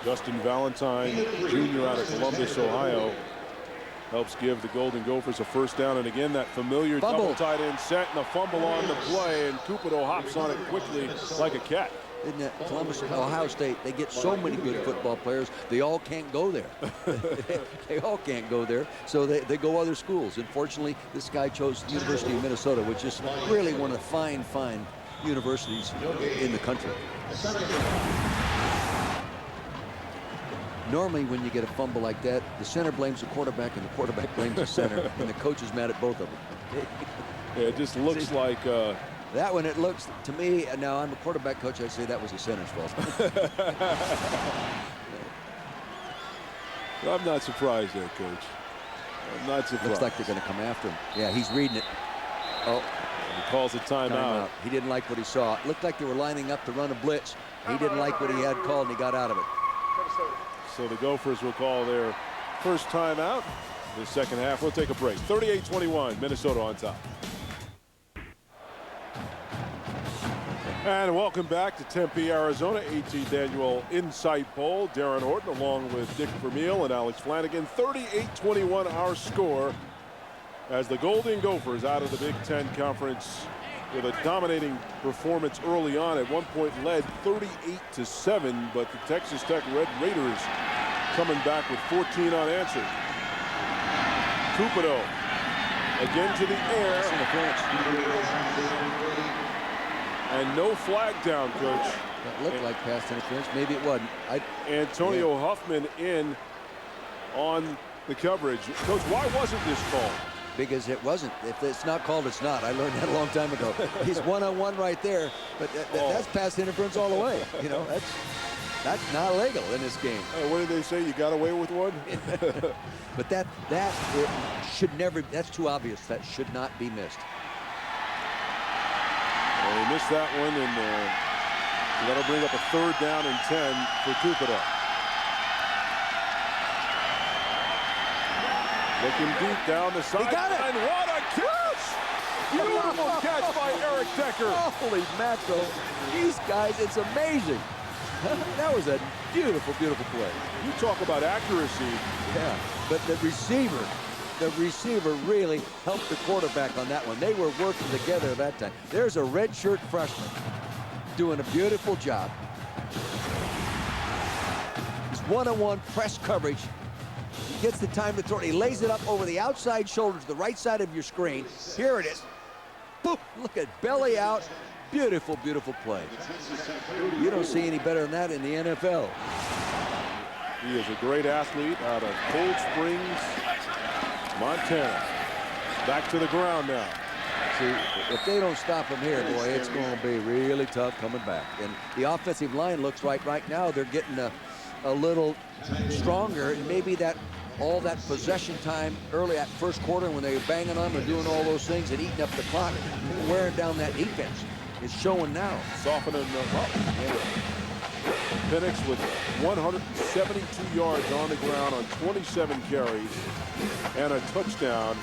Justin Valentine, Jr. out of Columbus, Ohio. helps give the Golden Gophers a first down. And again, that familiar double tight end set and a fumble on the play, and Cupido hops on it quickly like a cat. Isn't it? Columbus, Ohio State, they get so many good football players, they all can't go there. They all can't go there, so they go other schools. Unfortunately, this guy chose the University of Minnesota, which is really one of the fine universities in the country. Normally, when you get a fumble like that, the center blames the quarterback and the quarterback blames the center, and the coach is mad at both of them. Yeah, it just looks like... that one, it looks to me, now I'm a quarterback coach, I'd say that was the center's fault. I'm not surprised there, Coach. I'm not surprised. Looks like they're going to come after him. Yeah, he's reading it. Oh. He calls a timeout. He didn't like what he saw. It looked like they were lining up to run a blitz. He didn't like what he had called, and he got out of it. So the Gophers will call their first timeout. The second half, we'll take a break. 38-21, Minnesota on top. And welcome back to Tempe, Arizona, 18th annual Insight Bowl. Darren Horton along with Dick Vermeil and Alex Flanagan. 38-21 our score as the Golden Gophers out of the Big Ten Conference with a dominating performance early on. At one point led 38-7, but the Texas Tech Red Raiders coming back with 14 unanswered. Cupido again to the air. And no flag down, Coach. That looked like pass interference. Maybe it wasn't. Antonio Huffman in on the coverage. Coach, why wasn't this called? Because it wasn't. If it's not called, it's not. I learned that a long time ago. He's one-on-one right there, but that's pass interference all the way. You know, that's not legal in this game. What did they say? You got away with one? But that it should never. That's too obvious. That should not be missed. Well, he missed that one, and that'll bring up a 3rd down and 10 for Cupido. Looking deep down the sideline. He got it! What a catch! Beautiful catch by Eric Decker. Holy mackerel. These guys, it's amazing. That was a beautiful, beautiful play. You talk about accuracy. Yeah, but the receiver really helped the quarterback on that one. They were working together that time. There's a redshirt freshman doing a beautiful job. He's one-on-one press coverage. He gets the time to throw it. He lays it up over the outside shoulder to the right side of your screen. Here it is. Boom! Look at belly out. Beautiful, beautiful play. You don't see any better than that in the NFL. He is a great athlete out of Cold Springs, Montana. Back to the ground now. See, if they don't stop him here, boy, it's going to be really tough coming back. And the offensive line looks right now. They're getting a little stronger, and maybe all that possession time early at first quarter when they were banging on and doing all those things and eating up the clock, wearing down that defense. It's showing now. Softening them up. Penix with 172 yards on the ground on 27 carries and a touchdown.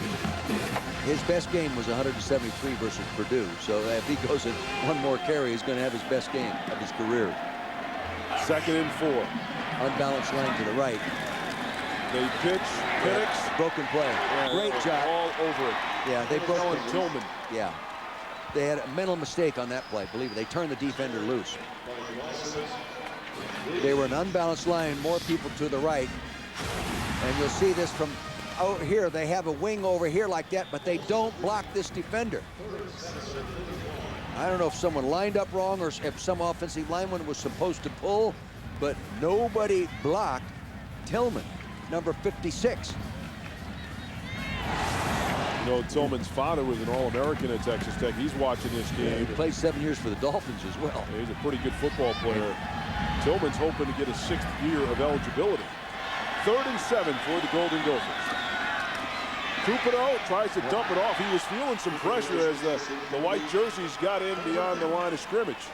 His best game was 173 versus Purdue. So if he goes in one more carry, he's going to have his best game of his career. 2nd and 4. Unbalanced line to the right. They pitch Penix. Broken play. Great job. All over it. Yeah, they broke it. Tillman. Yeah. They had a mental mistake on that play, believe it. They turned the defender loose. They were an unbalanced line, more people to the right. And you'll see this from out here. They have a wing over here like that, but they don't block this defender. I don't know if someone lined up wrong or if some offensive lineman was supposed to pull, but nobody blocked Tillman, number 56. You know, Tillman's father was an All-American at Texas Tech. He's watching this game. Yeah, he played 7 years for the Dolphins as well. Yeah, he's a pretty good football player. Tillman's hoping to get a 6th year of eligibility. 3rd and 7 for the Golden Gophers. Cupido tries to dump it off. He was feeling some pressure as the white jerseys got in beyond the line of scrimmage.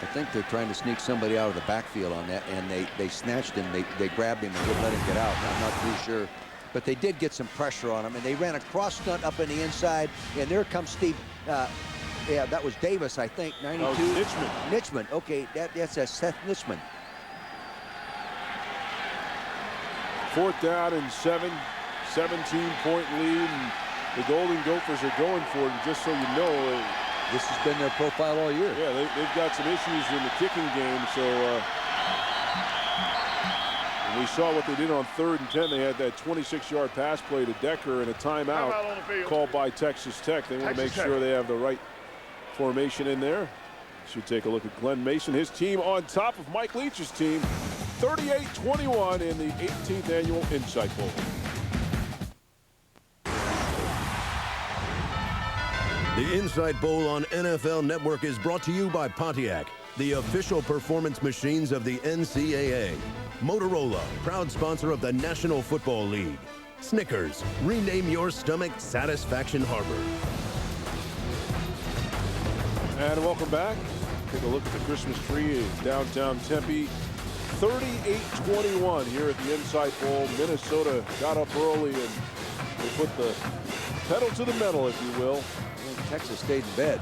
I think they're trying to sneak somebody out of the backfield on that, and they snatched him. They grabbed him and wouldn't let him get out. I'm not too sure. But they did get some pressure on him, and they ran a cross stunt up in the inside, and there comes Steve. Yeah, that was Davis, I think, 92. Nitchman. Nitchman, okay, that's Seth Nitchman. 4th down and 7, 17-point lead, and the Golden Gophers are going for it. And just so you know, this has been their profile all year. Yeah, they've got some issues in the kicking game. So we saw what they did on 3rd and 10. They had that 26-yard pass play to Decker and a timeout called by Texas Tech. They want to make sure they have the right formation in there. Should take a look at Glenn Mason. His team on top of Mike Leach's team, 38-21 in the 18th annual Insight Bowl. The Insight Bowl on NFL Network is brought to you by Pontiac, the official performance machines of the NCAA. Motorola, proud sponsor of the National Football League. Snickers, rename your stomach Satisfaction Harbor. And welcome back. Take a look at the Christmas tree in downtown Tempe. 38-21 here at the Insight Bowl. Minnesota got up early and they put the pedal to the metal, if you will. Texas stayed in bed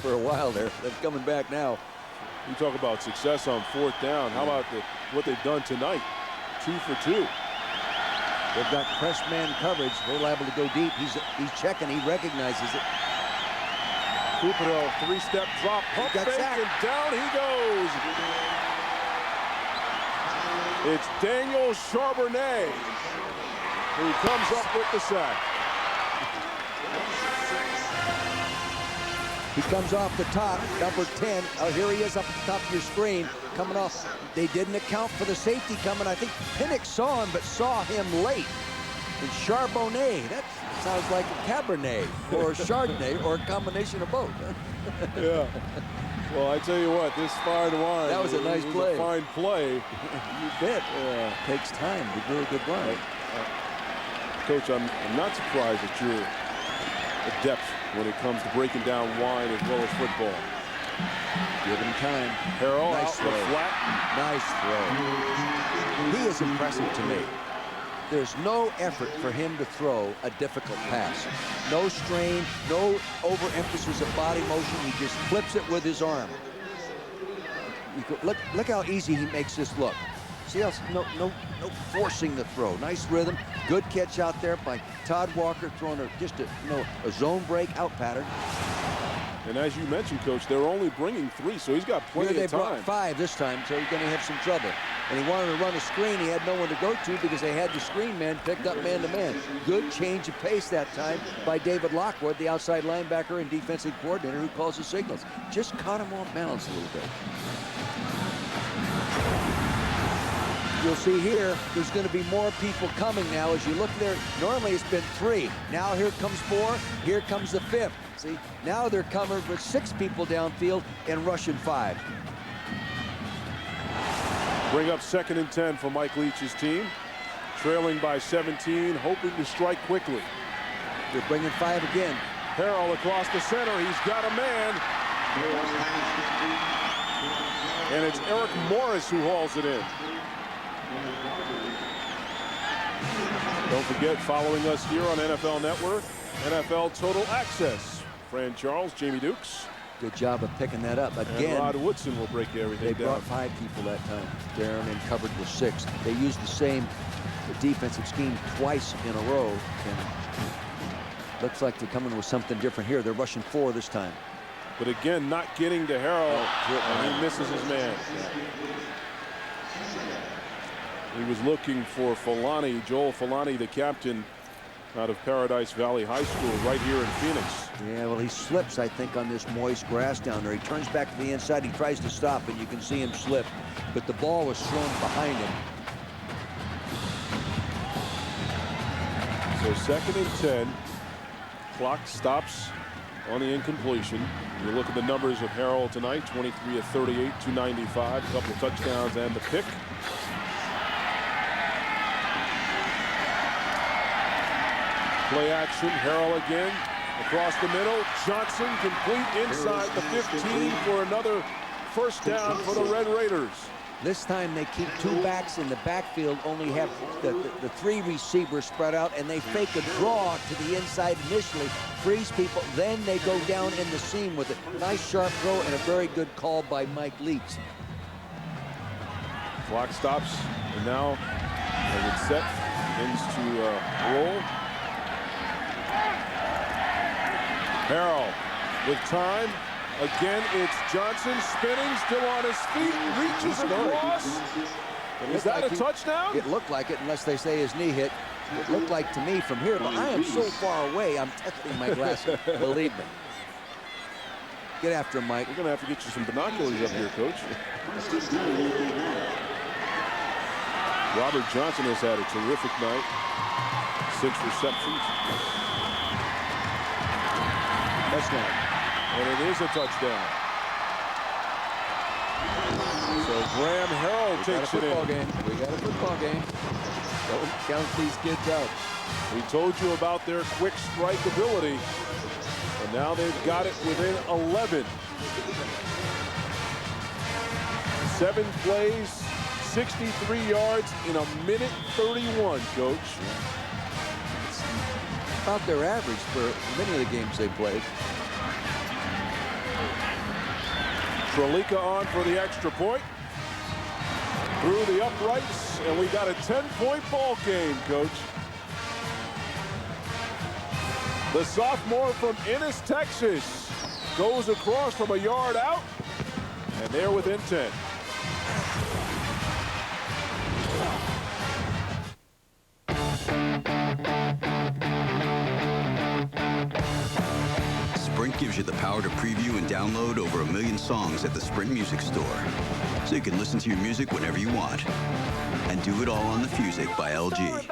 for a while there. They're coming back now. You talk about success on 4th down. How about what they've done tonight? 2 for 2. They've got press man coverage. They're liable to go deep. He's checking. He recognizes it. Cupido, 3-step drop, pump fake, and down he goes. It's Daniel Charbonnet who comes up with the sack. He comes off the top, number 10. Oh, here he is up at the top of your screen, coming off. They didn't account for the safety coming. I think Pinnock saw him, but saw him late. And Charbonnet, that sounds like a Cabernet or a Chardonnay or a combination of both. Yeah. Well, I tell you what, this fine wine. That was a nice play. A fine play. You bet. Takes time to do a good run. Coach, I'm not surprised at your depth when it comes to breaking down wine as well as football. Give him time. Harrell Nice out throw. the flat. Nice throw. He is impressive to me. There's no effort for him to throw a difficult pass. No strain, no overemphasis of body motion. He just flips it with his arm. Look how easy he makes this look. See how no forcing the throw. Nice rhythm. Good catch out there by Todd Walker, throwing just a zone break out pattern. And as you mentioned, Coach, they're only bringing 3, so he's got plenty of time. They brought 5 this time, so he's going to have some trouble. And he wanted to run a screen. He had no one to go to because they had the screen man picked up man-to-man. Good change of pace that time by David Lockwood, the outside linebacker and defensive coordinator who calls the signals. Just caught him off balance a little bit. You'll see here, there's going to be more people coming now. As you look there, normally it's been 3. Now here comes 4. Here comes the 5th. See, now they're coming with 6 people downfield and rushing 5. Bring up 2nd and 10 for Mike Leach's team. Trailing by 17, hoping to strike quickly. They're bringing 5 again. Harrell across the center. He's got a man. And it's Eric Morris who hauls it in. Don't forget, following us here on NFL Network, NFL Total Access. Fran Charles, Jamie Dukes. Good job of picking that up. Again, and Rod Woodson will break everything down. They brought 5 people that time, Darren, and covered with 6. They used the same defensive scheme twice in a row. And looks like they're coming with something different here. They're rushing 4 this time. But again, not getting to Harrell, and he misses his man. He was looking for Filani, Joel Filani, the captain out of Paradise Valley High School right here in Phoenix. Yeah, well, he slips, I think, on this moist grass down there. He turns back to the inside. He tries to stop, and you can see him slip. But the ball was thrown behind him. So 2nd and 10. Clock stops on the incompletion. You look at the numbers of Harrell tonight, 23 of 38, 295, a couple of touchdowns and the pick. Play action, Harrell again, across the middle. Johnson complete inside the 15 for another first down for the Red Raiders. This time they keep 2 backs in the backfield, only have the 3 receivers spread out, and they fake a draw to the inside initially, freeze people, then they go down in the seam with a nice sharp throw and a very good call by Mike Leach. Clock stops, and now As it's set, begins to roll. Harrell with time. Again, it's Johnson spinning, still on his feet, reaches across. Is that a touchdown? It looked like it, unless they say his knee hit. It looked like to me from here, but I am so far away, I'm testing my glasses, believe me. Get after him, Mike. We're going to have to get you some binoculars up here, Coach. Robert Johnson has had a terrific night. 6 receptions. Touchdown. And it is a touchdown. So Graham Harrell takes it in. We got a football game. Don't count these kids out. We told you about their quick strike ability. And now they've got it within 11. 7 plays, 63 yards in a minute 31, Coach. About their average for many of the games they played. Trelika on for the extra point. Through the uprights, and we got a 10-point ball game, Coach. The sophomore from Ennis, Texas, goes across from a yard out, and they're within 10. Sprint gives you the power to preview and download over 1 million songs at the Sprint Music Store, so you can listen to your music whenever you want. And do it all on the Fusic by LG.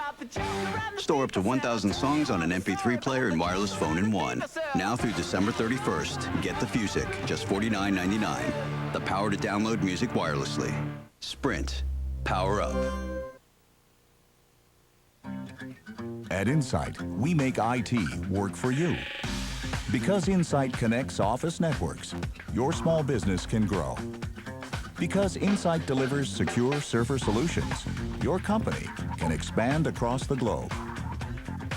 Store up to 1,000 songs on an MP3 player and wireless phone in one. Now through December 31st, get the Fusic, just $49.99. The power to download music wirelessly. Sprint. Power up. At Insight, we make IT work for you. Because Insight connects office networks, your small business can grow. Because Insight delivers secure server solutions, your company can expand across the globe.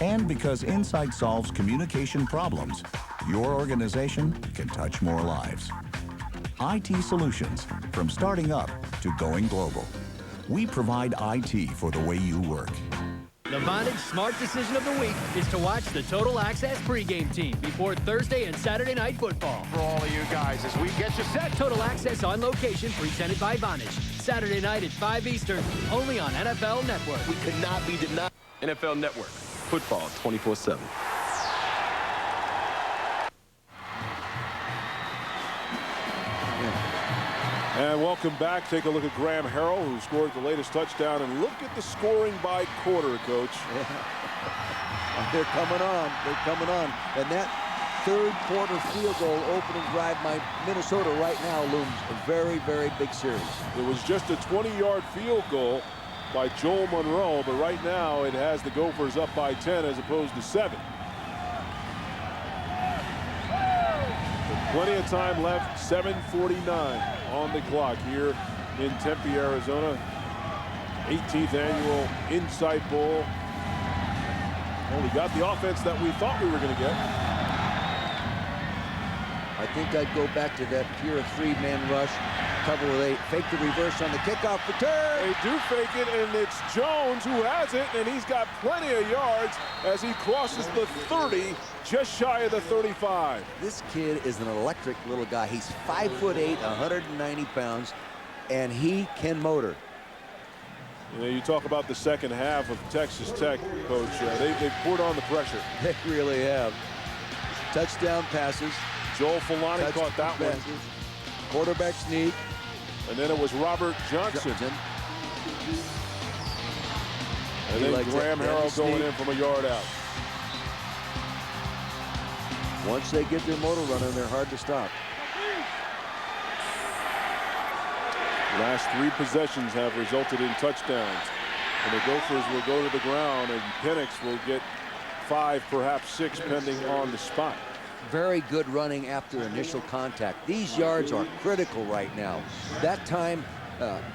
And because Insight solves communication problems, your organization can touch more lives. IT solutions, from starting up to going global. We provide IT for the way you work. The Vonage smart decision of the week is to watch the Total Access pregame team before Thursday and Saturday night football. For all of you guys, as we get you set. Total Access on location, presented by Vonage. Saturday night at 5 Eastern, only on NFL Network. We could not be denied. NFL Network, football 24/7. And welcome back. Take a look at Graham Harrell, who scored the latest touchdown. And look at the scoring by quarter, Coach. Yeah. They're coming on. They're coming on. And that third quarter field goal opening drive by Minnesota right now looms a very, very big series. It was just a 20-yard field goal by Joel Monroe, but right now it has the Gophers up by 10 as opposed to 7. Plenty of time left, 7:49 on the clock here in Tempe, Arizona. 18th annual Insight Bowl. Well, we got the offense that we thought we were going to get. I think I'd go back to that pure 3-man rush. Cover with 8. Fake the reverse on the kickoff return. They do fake it, and it's Jones who has it, and he's got plenty of yards as he crosses the 30, just shy of the 35. This kid is an electric little guy. He's 5'8", 190 pounds, and he can motor. You know, you talk about the second half of Texas Tech, Coach. They've poured on the pressure. They really have. Touchdown passes. Joel Fulani caught that one. Quarterback sneak. And then it was Robert Johnson. And then Graham Harrell going in from a yard out. Once they get their motor running, they're hard to stop. Last 3 possessions have resulted in touchdowns. And the Gophers will go to the ground, and Penix will get 5, perhaps 6, pending on the spot. Very good running after initial contact. These yards are critical right now. That time,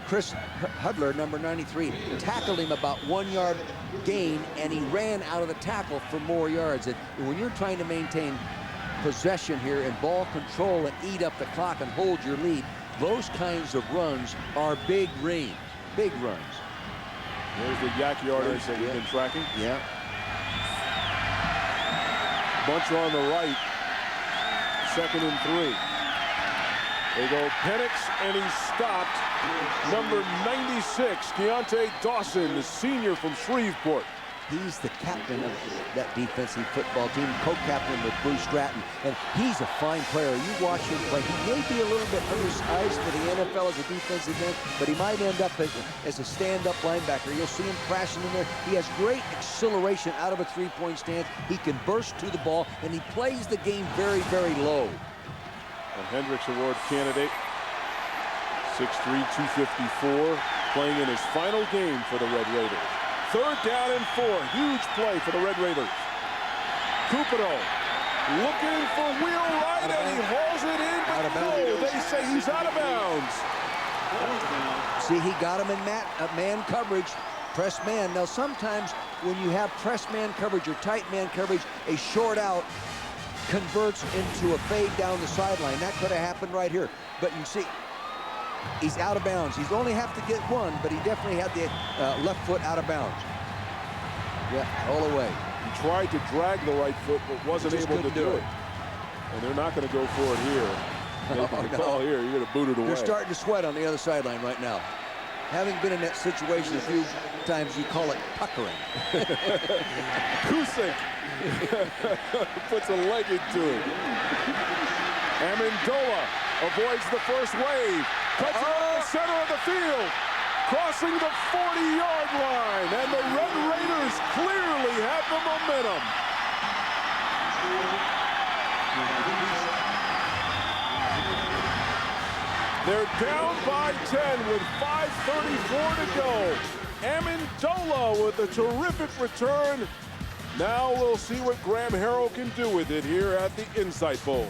Chris Hudler, number 93, tackled him about 1 yard gain, and he ran out of the tackle for more yards. And when you're trying to maintain possession here and ball control and eat up the clock and hold your lead, those kinds of runs are big runs. There's the yak yardage that we've been tracking. Yeah. Bunch on the right. 2nd and 3. They go Penix, and he's stopped. Number 96, Deontay Dawson, the senior from Shreveport. He's the captain of that defensive football team, co-captain with Bruce Stratton, and he's a fine player. You watch him play. He may be a little bit undersized for the NFL as a defensive end, but he might end up as a stand-up linebacker. You'll see him crashing in there. He has great acceleration out of a three-point stance. He can burst to the ball, and he plays the game very, very low. A Hendricks Award candidate, 6'3", 254, playing in his final game for the Red Raiders. 3rd down and 4. Huge play for the Red Raiders. Cupido looking for wheel right, and he hauls it in, but no, they say he's out of bounds. See, he got him in man coverage, press man. Now, sometimes when you have press man coverage or tight man coverage, a short out converts into a fade down the sideline. That could have happened right here. But you see, he's out of bounds. He's only have to get one, but he definitely had the left foot out of bounds. Yeah, all the way. He tried to drag the right foot, but wasn't able to do it. And they're not going to go for it here. Making the call here, you're going to boot it away. They're starting to sweat on the other sideline right now. Having been in that situation a few times, you call it puckering. Kusick puts a leg into it. Amendola avoids the first wave. Cuts it up the center of the field. Crossing the 40-yard line. And the Red Raiders clearly have the momentum. They're down by 10 with 5:34 to go. Amendola with a terrific return. Now we'll see what Graham Harrell can do with it here at the Insight Bowl.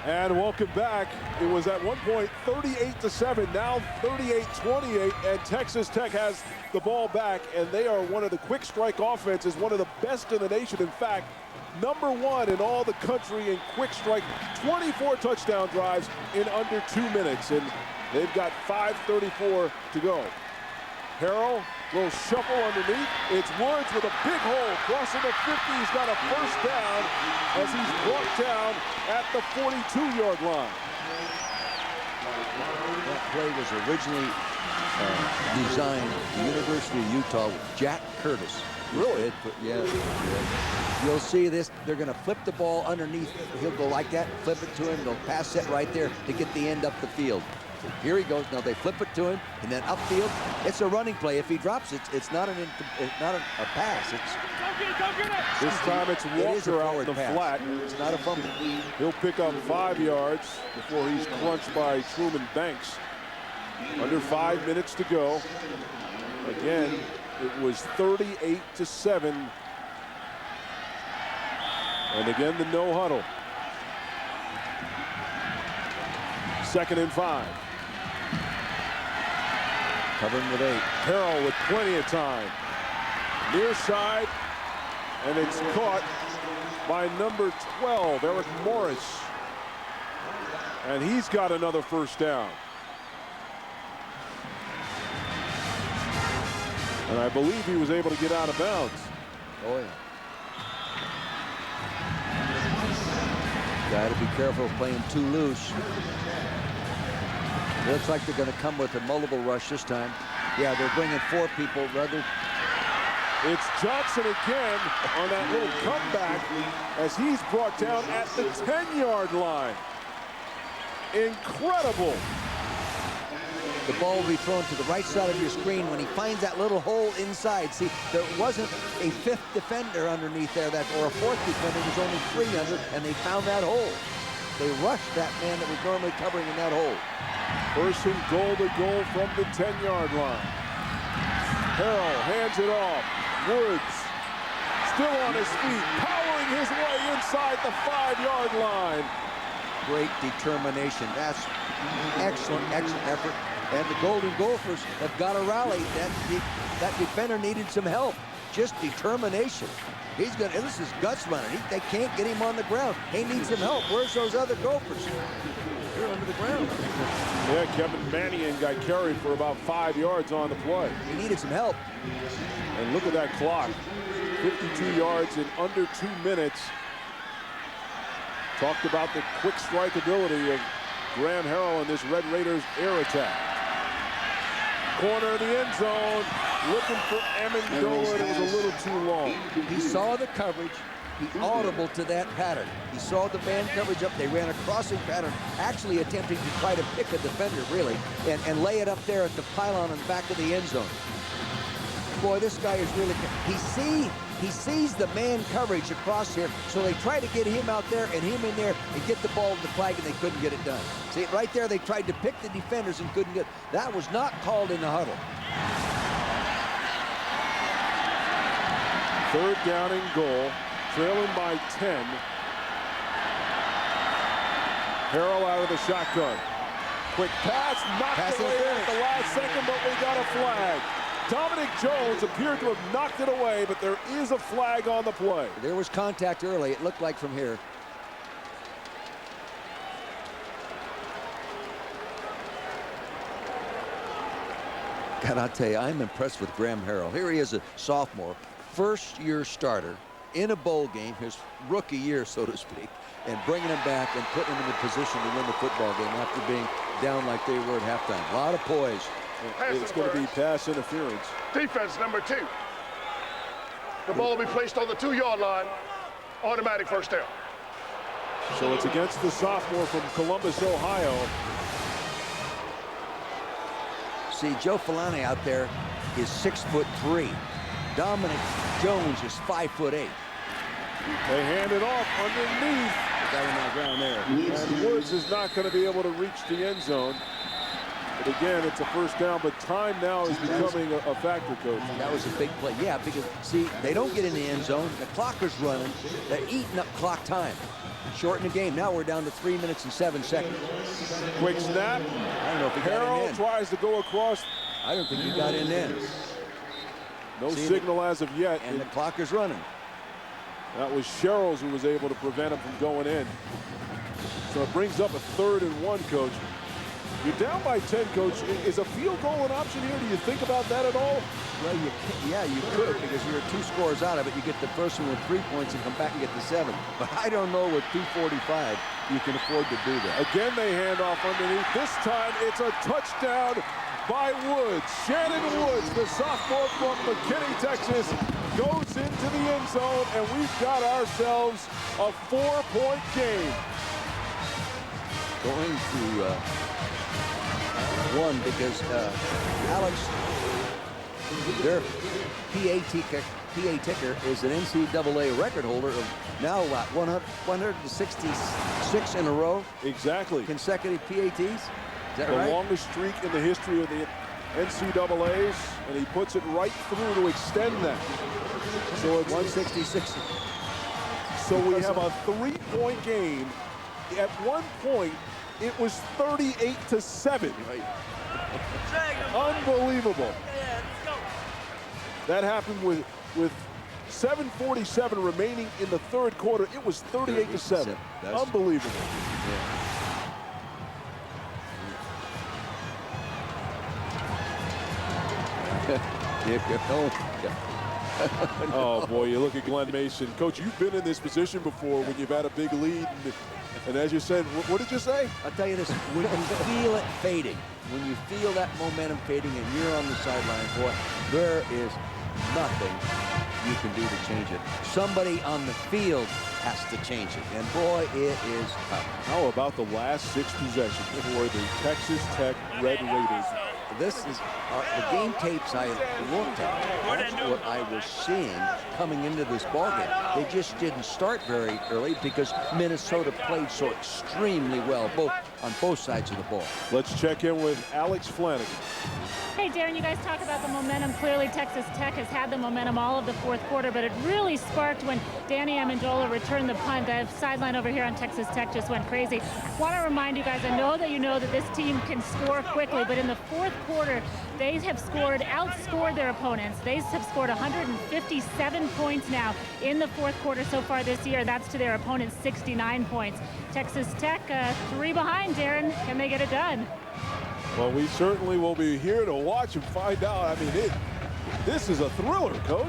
And welcome back. It was at one point 38-7, now 38-28, and Texas Tech has the ball back, and they are one of the quick strike offenses, one of the best in the nation. In fact, #1 in all the country in quick strike, 24 touchdown drives in under 2 minutes, and they've got 5:34 to go. Harrell, little shuffle underneath. It's Woods with a big hole crossing the 50. He's got a first down as he's brought down at the 42-yard line. That play was originally designed at the University of Utah with Jack Curtis. Really? Yeah. You'll see this. They're going to flip the ball underneath. He'll go like that, flip it to him. They'll pass it right there to get the end up the field. So here he goes. Now they flip it to him, and then upfield. It's a running play. If he drops it, it's not a pass. This time it's Walker out in the flat. It's not a fumble. He'll pick up 5 yards before he's crunched by Truman Banks. Under 5 minutes to go. Again, it was 38-7. And again, the no huddle. 2nd and 5. Covering with 8. Harrell with plenty of time. Near side, and it's caught by number 12, Eric Morris. And he's got another first down. And I believe he was able to get out of bounds. Oh, yeah. Got to be careful of playing too loose. It looks like they're going to come with a multiple rush this time. Yeah, they're bringing 4 people rather. It's Johnson again on that little comeback as he's brought down at the 10-yard line. Incredible. The ball will be thrown to the right side of your screen when he finds that little hole inside. See, there wasn't a 5th defender underneath there, or a 4th defender. There's only 3 under, and they found that hole. They rushed that man that was normally covering in that hole. First and goal to goal from the 10-yard line. Harrell hands it off. Woods still on his feet, powering his way inside the 5-yard line. Great determination. That's excellent, excellent effort. And the Golden Gophers have got to rally. That defender needed some help. Just determination. He's going to, this is guts running. They can't get him on the ground. He needs some help. Where's those other Gophers? They're under the ground. Yeah, Kevin Mannion got carried for about 5 yards on the play. He needed some help. And look at that clock. 52 yards in under 2 minutes. Talked about the quick strike ability of Graham Harrell in this Red Raiders air attack. Corner of the end zone, looking for Amendola. It was a little too long. He saw the coverage. He audible to that pattern. He saw the man coverage up. They ran a crossing pattern, actually attempting to try to pick a defender, really, and lay it up there at the pylon in the back of the end zone. Boy, this guy is really good. He sees the man coverage across here, so they try to get him out there and him in there and get the ball to the flag, and they couldn't get it done. See, right there, they tried to pick the defenders and couldn't get it. That was not called in the huddle. 3rd down and goal, trailing by 10. Harrell out of the shotgun. Quick pass, knocked away at the last second, but we got a flag. Dominic Jones appeared to have knocked it away, but there is a flag on the play. There was contact early, it looked like from here. God, I'll tell you, I'm impressed with Graham Harrell. Here he is, a sophomore, first-year starter in a bowl game, his rookie year, so to speak, and bringing him back and putting him in a position to win the football game after being down like they were at halftime. A lot of poise. It's going to be pass interference. Defense number 2. The ball will be placed on the 2-yard line. Automatic first down. So it's against the sophomore from Columbus, Ohio. See, Joe Filani out there is 6'3". Dominic Jones is 5'8". They hand it off underneath. The guy on the ground there. And Woods is not going to be able to reach the end zone. But again, it's a first down, but time now is becoming a factor, Coach. That was a big play. Yeah, because, see, they don't get in the end zone. The clock is running. They're eating up clock time. Shorten the game. Now we're down to 3 minutes and 7 seconds. Quick snap. I don't know if he got Harrell in. tries to go across. I don't think he got in then. No signal as of yet. And the clock is running. That was Sherrills who was able to prevent him from going in. So it brings up a 3rd and 1, Coach. You're down by 10, Coach. Is a field goal an option here? Do you think about that at all? Well, yeah, you could, because you're 2 scores out of it. You get the first one with 3 points and come back and get the 7. But I don't know with 2:45 you can afford to do that. Again, they hand off underneath. This time it's a touchdown by Woods. Shannon Woods, the sophomore from McKinney, Texas, goes into the end zone, and we've got ourselves a 4-point game. Going to one because Alex, their PA ticker is an NCAA record holder of now what, 166 in a row? Exactly. Consecutive PATs? Is that the right? longest streak in the history of the NCAAs, and he puts it right through to extend that. So it's 166. So we have a 3-point game. At one point, it was 38-7. Right. Unbelievable. That happened with 7:47 remaining in the 3rd quarter. It was 38-7. Unbelievable. Oh, boy, you look at Glenn Mason. Coach, you've been in this position before when you've had a big lead. And as you said, what did you say? I'll tell you this, when you feel it fading, when you feel that momentum fading and you're on the sideline, boy, there is nothing you can do to change it. Somebody on the field has to change it, and boy, it is tough. How about the last 6 possessions for the Texas Tech Red Raiders? This is the game tapes I looked at. That's what I was seeing coming into this ballgame. They just didn't start very early because Minnesota played so extremely well, on both sides of the ball. Let's check in with Alex Flanagan. Hey, Darren, you guys talk about the momentum. Clearly, Texas Tech has had the momentum all of the 4th quarter, but it really sparked when Danny Amendola returned the punt. The sideline over here on Texas Tech just went crazy. I want to remind you guys, I know that you know that this team can score quickly, but in the 4th quarter, they have outscored their opponents. They have scored 157 points now in the 4th quarter so far this year. That's to their opponent's 69 points. Texas Tech 3 behind. line, Darren. Can they get it done? Well, we certainly will be here to watch and find out. I mean, this is a thriller, Coach.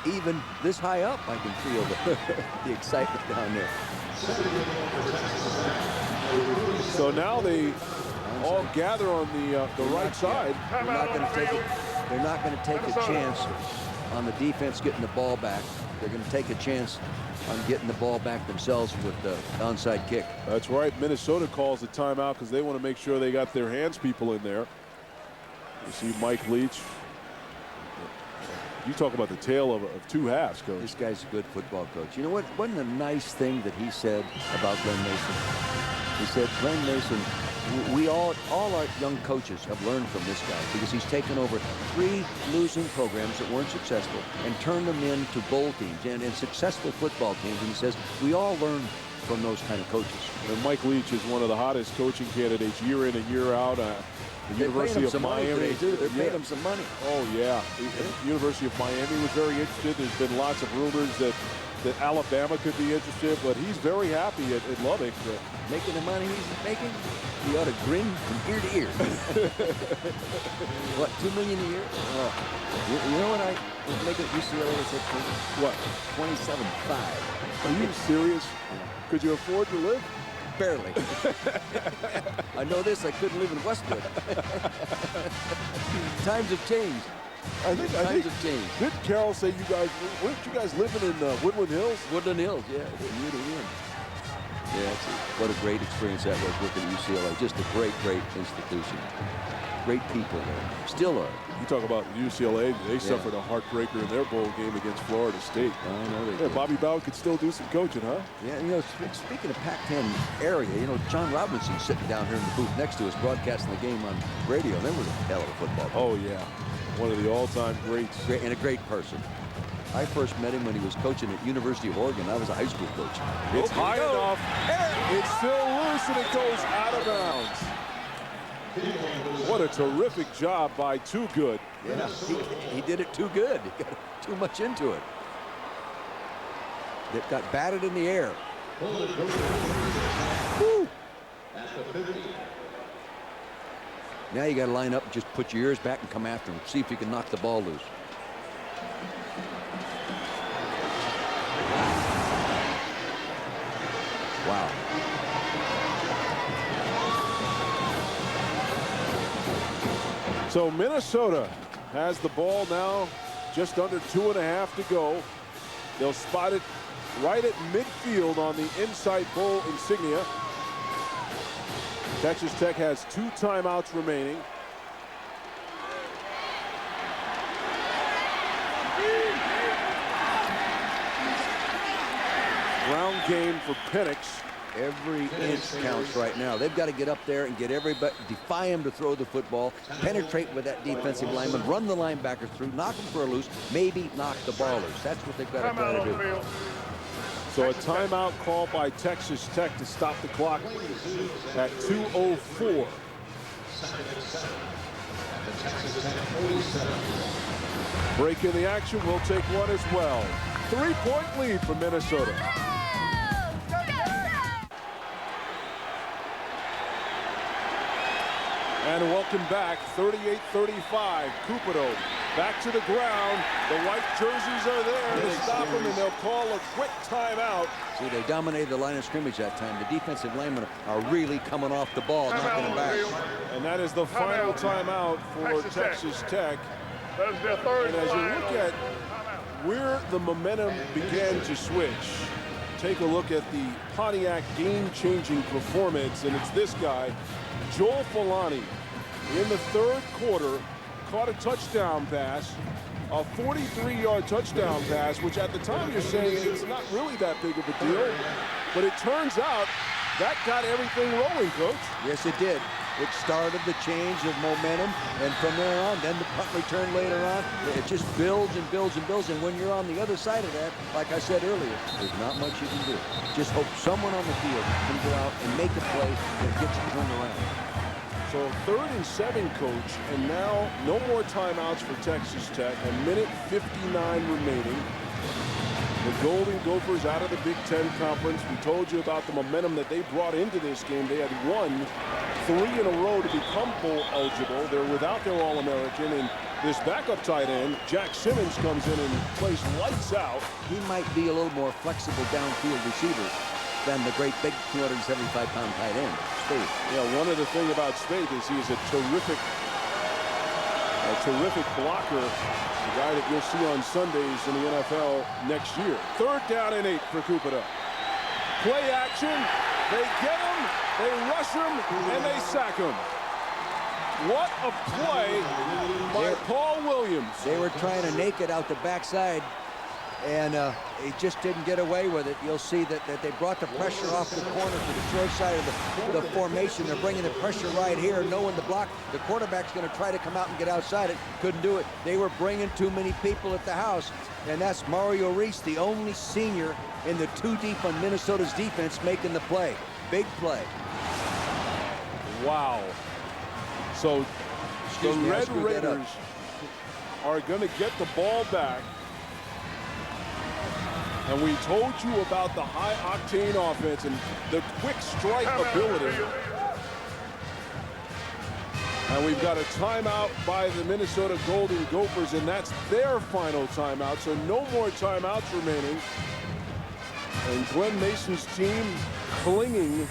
Even this high up, I can feel the excitement down there. So now they all gather on the right side. They're not going to take it. They're not going to take a chance on the defense getting the ball back. They're going to take a chance on getting the ball back themselves with the onside kick. That's right. Minnesota calls the timeout because they want to make sure they got their hands people in there. You see Mike Leach. You talk about the tale of two halves, Coach. This guy's a good football coach. You know what? Wasn't a nice thing that he said about Glenn Mason? He said, Glenn Mason, we all our young coaches have learned from this guy because he's taken over 3 losing programs that weren't successful and turned them into bowl teams and successful football teams. And he says, we all learn from those kind of coaches. And Mike Leach is one of the hottest coaching candidates year in and year out. The University of Miami. They're paying him some money. Oh, yeah. The University of Miami was very interested. There's been lots of rumors that Alabama could be interested, but he's very happy at Lubbock. Making the money he's making, he ought to grin from ear to ear. What, $2 million a year? You know what I was making at UCLA as head coach? What? $27,500. Are you serious? Could you afford to live? Barely. I know this, I couldn't live in Westwood. Times have changed. I think didn't Carol say weren't you guys living in Woodland Hills? Woodland Hills, yeah. Yeah, what a great experience that was working at UCLA. Just a great institution. Great people there. Still are. You talk about UCLA, they suffered a heartbreaker in their bowl game against Florida State. I know they did. Bobby Bowden could still do some coaching, huh? Yeah, you know, speaking of Pac-10 area, you know, John Robinson sitting down here in the booth next to us broadcasting the game on radio. That was a hell of a football game. Oh, yeah. One of the all-time greats. And a great person. I first met him when he was coaching at University of Oregon. I was a high school coach. It's high enough. It's still loose, and it goes out of bounds. What a terrific job by Too Good. Yeah, he did it too good. He got too much into it. It got batted in the air. Woo. Now you got to line up and just put your ears back and come after him. See if you can knock the ball loose. Wow. So Minnesota has the ball now, just under 2.5 to go. They'll spot it right at midfield on the inside bowl insignia. Texas Tech has 2 timeouts remaining. Ground game for Penix. Every inch counts right now. They've got to get up there and get everybody, defy him to throw the football, penetrate with that defensive lineman, run the linebackers through, knock him for a loose, maybe knock the ball loose. That's what they've got to try to do. So a timeout called by Texas Tech to stop the clock at 2:04. Break in the action. We'll take one as well. 3-point lead for Minnesota. And welcome back, 38-35. Cupido back to the ground. The white jerseys are there to stop him, and they'll call a quick timeout. See, they dominated the line of scrimmage that time. The defensive linemen are really coming off the ball, knocking them back. And that is the final timeout for Texas Tech. That's their third. And as you look at where the momentum began to switch, take a look at the Pontiac game-changing performance, and it's this guy, Joel Falani, in the third quarter, caught a touchdown pass, a 43-yard touchdown pass, which at the time you're saying it's not really that big of a deal, but it turns out that got everything rolling, Coach. Yes, it did. It started the change of momentum, and from there on, then the punt return later on, it just builds and builds and builds, and when you're on the other side of that, like I said earlier, there's not much you can do. Just hope someone on the field can go out and make a play that gets you turned around. So 3rd and 7, Coach, and now no more timeouts for Texas Tech. A minute 59 remaining. The Golden Gophers out of the Big Ten Conference. We told you about the momentum that they brought into this game. They had won 3 in a row to become bowl eligible. They're without their All-American, and this backup tight end, Jack Simmons, comes in and plays lights out. He might be a little more flexible downfield receiver than the great big 275-pound tight end, Spade. Yeah, one of the things about Spade is he is a terrific blocker. The guy that you'll see on Sundays in the NFL next year. 3rd down and 8 for Cupido. Play action. They get him, they rush him, and they sack him. What a play by Paul Williams. They were trying to naked out the backside, and he just didn't get away with it. You'll see that they brought the pressure off the corner to the short side of the formation. They're bringing the pressure right here, knowing the block. The quarterback's going to try to come out and get outside it. Couldn't do it. They were bringing too many people at the house, and that's Mario Reese, the only senior in the 2 deep on Minnesota's defense, making the play. Big play. Wow. So the Red Raiders are going to get the ball back. And we told you about the high-octane offense and the quick strike ability. And we've got a timeout by the Minnesota Golden Gophers, and that's their final timeout, so no more timeouts remaining. And Glenn Mason's team clinging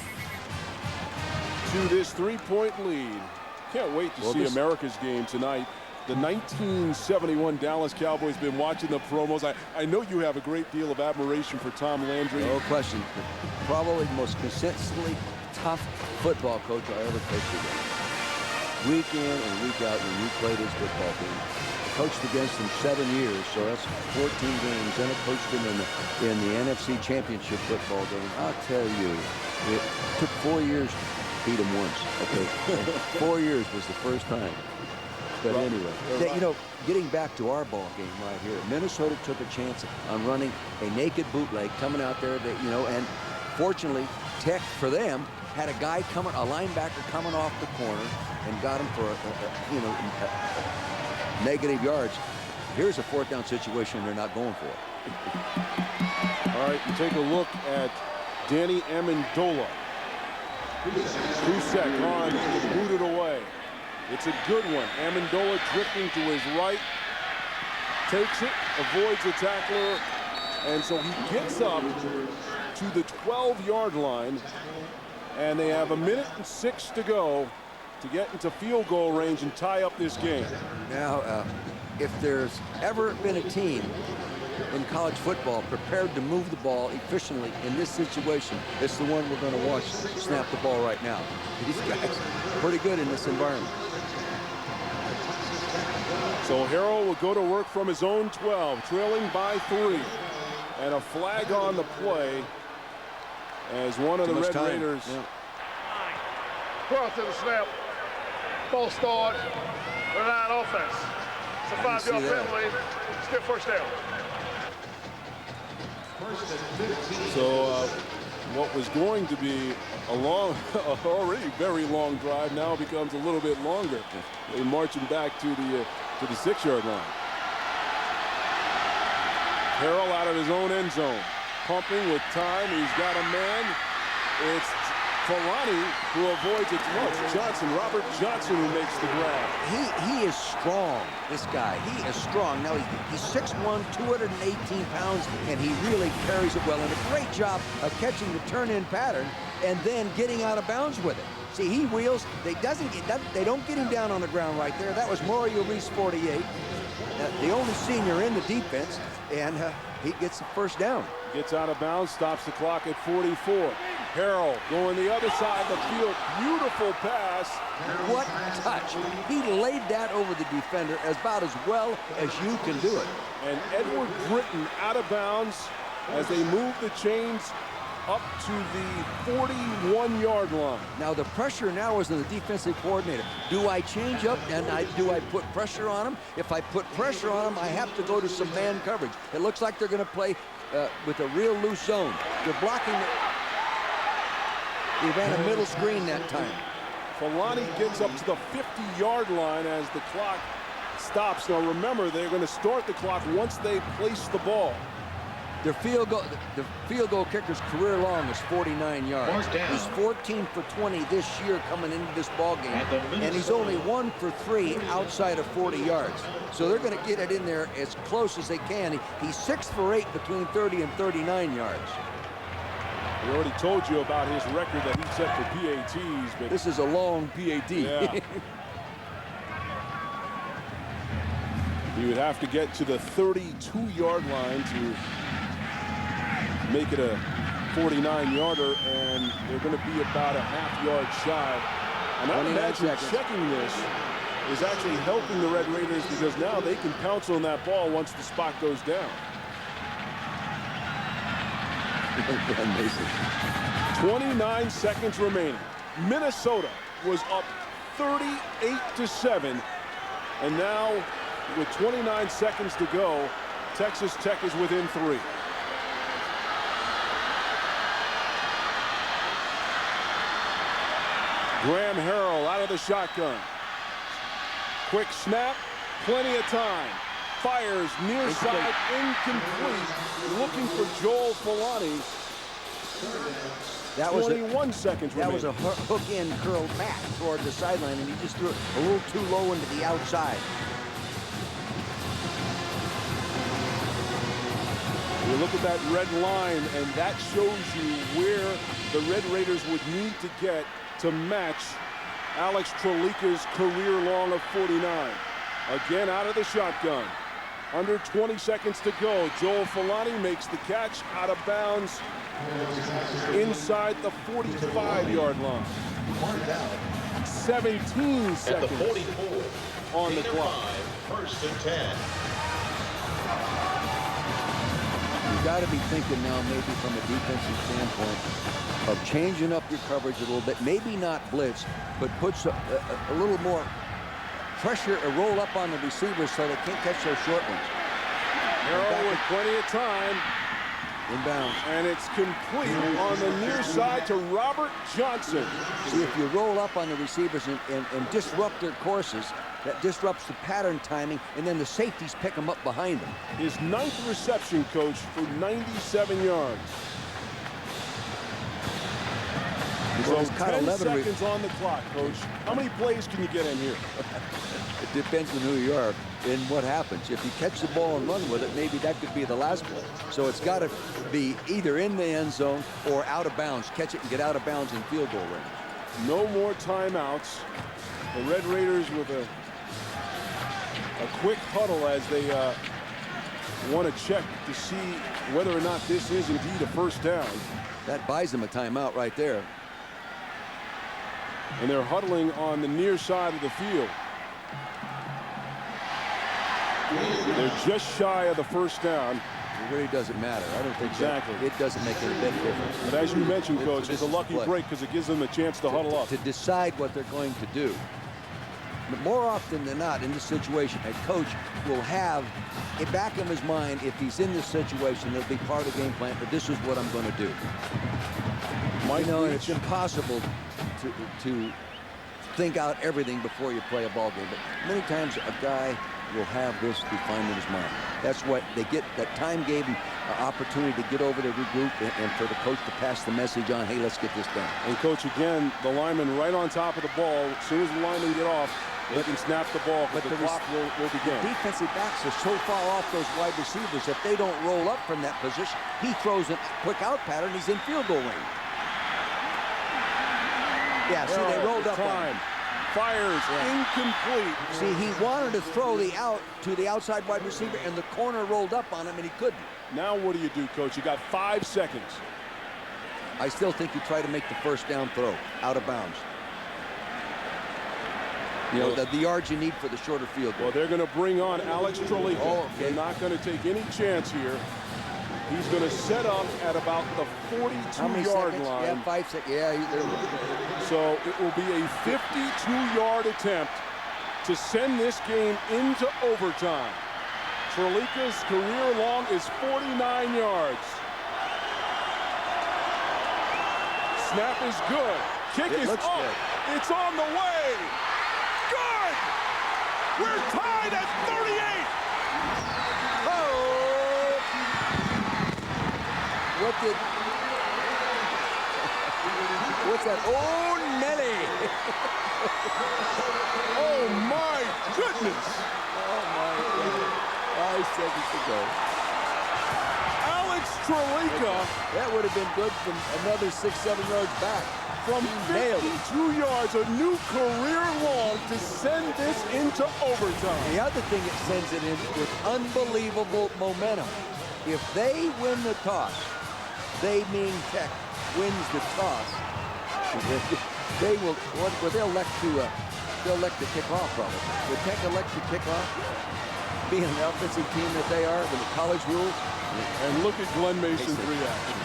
to this 3-point lead. Can't wait to see America's game tonight. The 1971 Dallas Cowboys. Been watching the promos. I know you have a great deal of admiration for Tom Landry. No question. Probably the most consistently tough football coach I ever coached against. Week in and week out when you played his football team. I coached against him 7 years, so that's 14 games. Then I coached him in the NFC Championship football game. I'll tell you, it took 4 years to beat him once. Okay, 4 years was the first time. But anyway, you know, getting back to our ball game right here, Minnesota took a chance on running a naked bootleg coming out there. That, you know, and fortunately, Tech for them had a guy coming, a linebacker coming off the corner, and got him for negative yards. Here's a 4th down situation they're not going for. All right, you take a look at Danny Amendola. Kusek on, booted away. It's a good one. Amendola drifting to his right, takes it, avoids a tackler, and so he gets up to the 12-yard line, and they have 1:06 to go to get into field goal range and tie up this game. Now, if there's ever been a team in college football prepared to move the ball efficiently in this situation, it's the one we're going to watch snap the ball right now. These guys are pretty good in this environment. So Harrell will go to work from his own 12, trailing by 3. And a flag on the play as one of the Red Raiders. Yeah. Cross to the snap. Ball start. Red line offense. It's a 5-yard penalty. Still 1st down. So what was going to be a long, already very long drive now becomes a little bit longer. They're marching back to the 6-yard line. Harrell out of his own end zone, pumping with time. He's got a man. It's Falani who avoids it. No, it's Johnson, Robert Johnson, who makes the grab. He is strong, this guy. He is strong. Now, he's 6'1", 218 pounds, and he really carries it well. And a great job of catching the turn-in pattern and then getting out of bounds with it. See, he wheels. They don't get him down on the ground right there. That was Mario Reese, 48, the only senior in the defense, and he gets the 1st down. Gets out of bounds, stops the clock at 44. Harrell going the other side of the field. Beautiful pass. What touch. He laid that over the defender about as well as you can do it. And Edward Britton out of bounds as they move the chains up to the 41-yard line. Now the pressure now is on the defensive coordinator. Do I change up and do I put pressure on him? If I put pressure on him, I have to go to some man coverage. It looks like they're going to play with a real loose zone. They're blocking it. He ran a middle screen that time. Falani gets up to the 50-yard line as the clock stops. Now remember, they're going to start the clock once they place the ball. The field goal kicker's career long is 49 yards. He's 14 for 20 this year coming into this ball game, and he's only 1 for 3 outside of 40 yards. So they're going to get it in there as close as they can. He's 6 for 8 between 30 and 39 yards. We already told you about his record that he set for PATs, but this is a long PAT. Yeah. He would have to get to the 32-yard line to make it a 49-yarder, and they're going to be about a half-yard shy. And I imagine checking this is actually helping the Red Raiders, because now they can pounce on that ball once the spot goes down. 29 seconds remaining. Minnesota was up 38-7, and now with 29 seconds to go, Texas Tech is within 3. Graham Harrell out of the shotgun. Quick snap, plenty of time. Fires near side, incomplete. Looking for Joel Fulani. That was 21 seconds remaining. That was a hook in curl back toward the sideline, and he just threw it a little too low into the outside. You look at that red line, and that shows you where the Red Raiders would need to get to match Alex Trolica's career long of 49. Again, out of the shotgun. Under 20 seconds to go. Joel Fulani makes the catch out of bounds inside the 45-yard line. 17 seconds on the clock. First and 10. You've got to be thinking now, maybe from a defensive standpoint, of changing up your coverage a little bit. Maybe not blitz, but puts a little more pressure or roll up on the receivers so they can't catch those short ones. Harrell with plenty of time. Inbound. And it's complete on the near side to Robert Johnson. See, if you roll up on the receivers and disrupt their courses, that disrupts the pattern timing, and then the safeties pick them up behind them. His 9th reception, Coach, for 97 yards. So 10 seconds on the clock, Coach. How many plays can you get in here? It depends on who you are and what happens. If you catch the ball and run with it, maybe that could be the last play. So it's got to be either in the end zone or out of bounds. Catch it and get out of bounds in field goal range. No more timeouts. The Red Raiders with a quick huddle as they want to check to see whether or not this is indeed a first down. That buys them a timeout right there. And they're huddling on the near side of the field. They're just shy of the first down. It really doesn't matter. I don't think exactly. It doesn't make any bit difference. But as you mentioned, Coach, it's a lucky break because it gives them a chance to huddle up. To decide what they're going to do. But more often than not, in this situation, a coach will have it back in his mind. If he's in this situation, it'll be part of the game plan, but this is what I'm going to do. You know, it's impossible to think out everything before you play a ball game. But many times a guy will have this defined in his mind. That's what they get. That time gave him an opportunity to get over there, regroup, and for the coach to pass the message on, hey, let's get this done. And Coach, again, the lineman right on top of the ball. As soon as the lineman get off, they can snap the ball, but the clock will begin. The defensive backs are so far off those wide receivers, if they don't roll up from that position, he throws a quick out pattern, he's in field goal range. Yeah, see, they rolled up on him. Fires incomplete. See, he wanted to throw the out to the outside wide receiver, and the corner rolled up on him, and he couldn't. Now what do you do, Coach? You got 5 seconds. I still think you try to make the first down throw out of bounds. You know, the yards you need for the shorter field goal. Well, they're going to bring on Alex Trolica. Oh, okay. They're not going to take any chance here. He's going to set up at about the 42-yard line. Yeah, 5 seconds. Yeah, so it will be a 52-yard attempt to send this game into overtime. Trolica's career long is 49 yards. Snap is good. Kick is up. Good. It's on the way. Good! We're tied at 38! What did... What's that? Oh, Nelly! Oh, my goodness! Oh, my God. 5 seconds to go. Alex Trelica. That would have been good from another 6-7 yards back. From 52 yards, a new career long to send this into overtime. The other thing it sends it in with unbelievable momentum. If they win the toss, they mean Tech wins the toss. They will. Well, they'll elect to kick off probably. Will Tech elect to kick off? Being an offensive team that they are with the college rules. And look at Glenn Mason's reaction.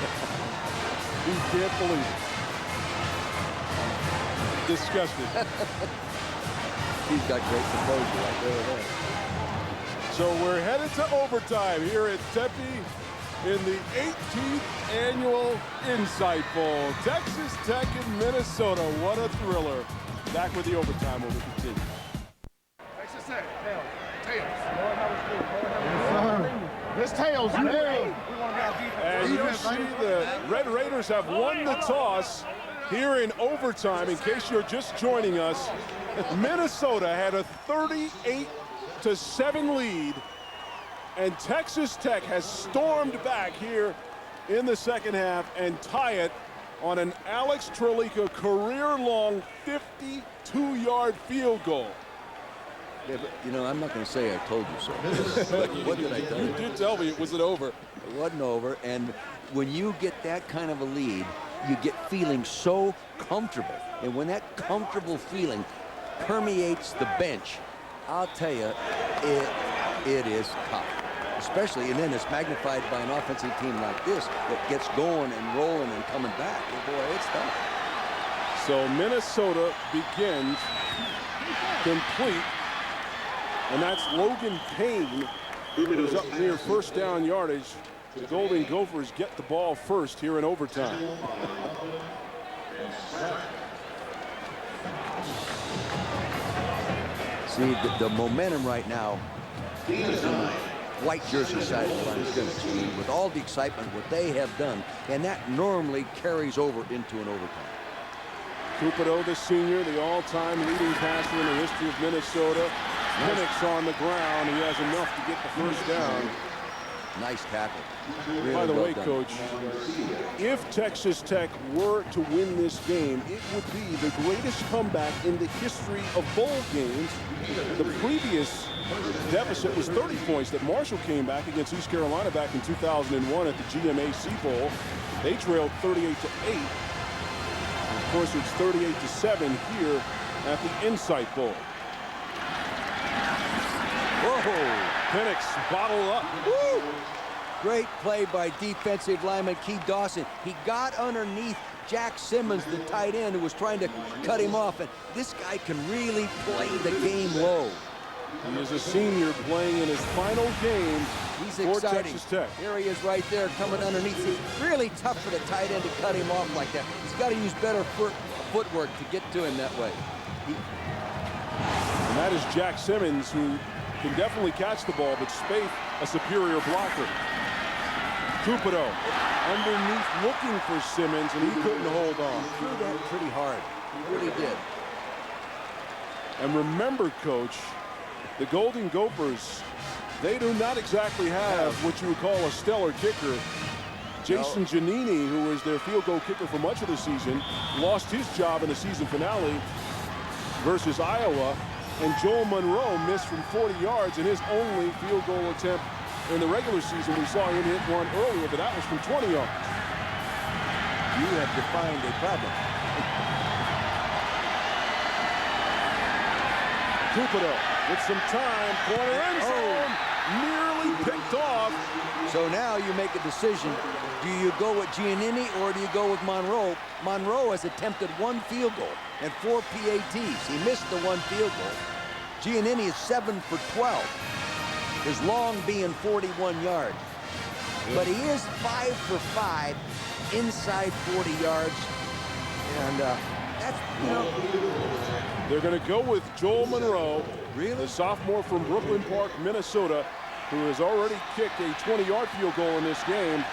He can't believe it. Disgusted. He's got great composure right there. So we're headed to overtime here at Tempe in the 18th annual Insight Bowl. Texas Tech and Minnesota. What a thriller. Back with the overtime when we continue. Texas Tech. Tails. It's tails. And you see the Red Raiders have won the toss here in overtime. In case you're just joining us, Minnesota had a 38-7 lead, and Texas Tech has stormed back here in the second half and tie it on an Alex Trelica career-long 52-yard field goal. Yeah, but, you know, I'm not going to say I told you so. But what did I tell you? You did tell me it wasn't over. It wasn't over, and when you get that kind of a lead, you get feeling so comfortable. And when that comfortable feeling permeates the bench, I'll tell you, it is tough. Especially, and then it's magnified by an offensive team like this that gets going and rolling and coming back. And boy, it's tough. So Minnesota begins complete, and that's Logan Payne, who's up near first down yardage. The Golden Gophers get the ball first here in overtime. See, the momentum right now is on the white jersey side of the line of scrimmage. With all the excitement, what they have done, and that normally carries over into an overtime. Cupido, the senior, the all-time leading passer in the history of Minnesota. Penix on the ground. He has enough to get the first down. Nice tackle. Really By the well way, done. Coach, if Texas Tech were to win this game, it would be the greatest comeback in the history of bowl games. The previous deficit was 30 points that Marshall came back against East Carolina back in 2001 at the GMAC Bowl. They trailed 38-8. Of course, it's 38-7 here at the Insight Bowl. Whoa! Penix bottled up. Woo! Great play by defensive lineman Keith Dawson. He got underneath Jack Simmons, the tight end, who was trying to cut him off. And this guy can really play the game low. He is a senior playing in his final game for exciting. Texas Tech. Here he is right there coming underneath. It's really tough for the tight end to cut him off like that. He's got to use better footwork to get to him that way. And that is Jack Simmons, who can definitely catch the ball, but Spaeth, a superior blocker. Cupido underneath looking for Simmons, and he couldn't hold on. He threw that pretty hard. He really did. And remember, Coach, the Golden Gophers, they do not exactly have what you would call a stellar kicker. Jason Giannini, who was their field goal kicker for much of the season, lost his job in the season finale versus Iowa. And Joel Monroe missed from 40 yards in his only field goal attempt in the regular season. We saw him hit one earlier, but that was from 20 yards. You have defined a problem. Cupido with some time, corner end zone, nearly picked off. So now you make a decision. Do you go with Giannini or do you go with Monroe? Monroe has attempted 1 field goal and 4 PATs. He missed the 1 field goal. Giannini is 7 for 12. His long being 41 yards. But he is 5 for 5 inside 40 yards. And that's, you know. They're going to go with Joel Monroe, really? The sophomore from Brooklyn Park, Minnesota, who has already kicked a 20-yard field goal in this game.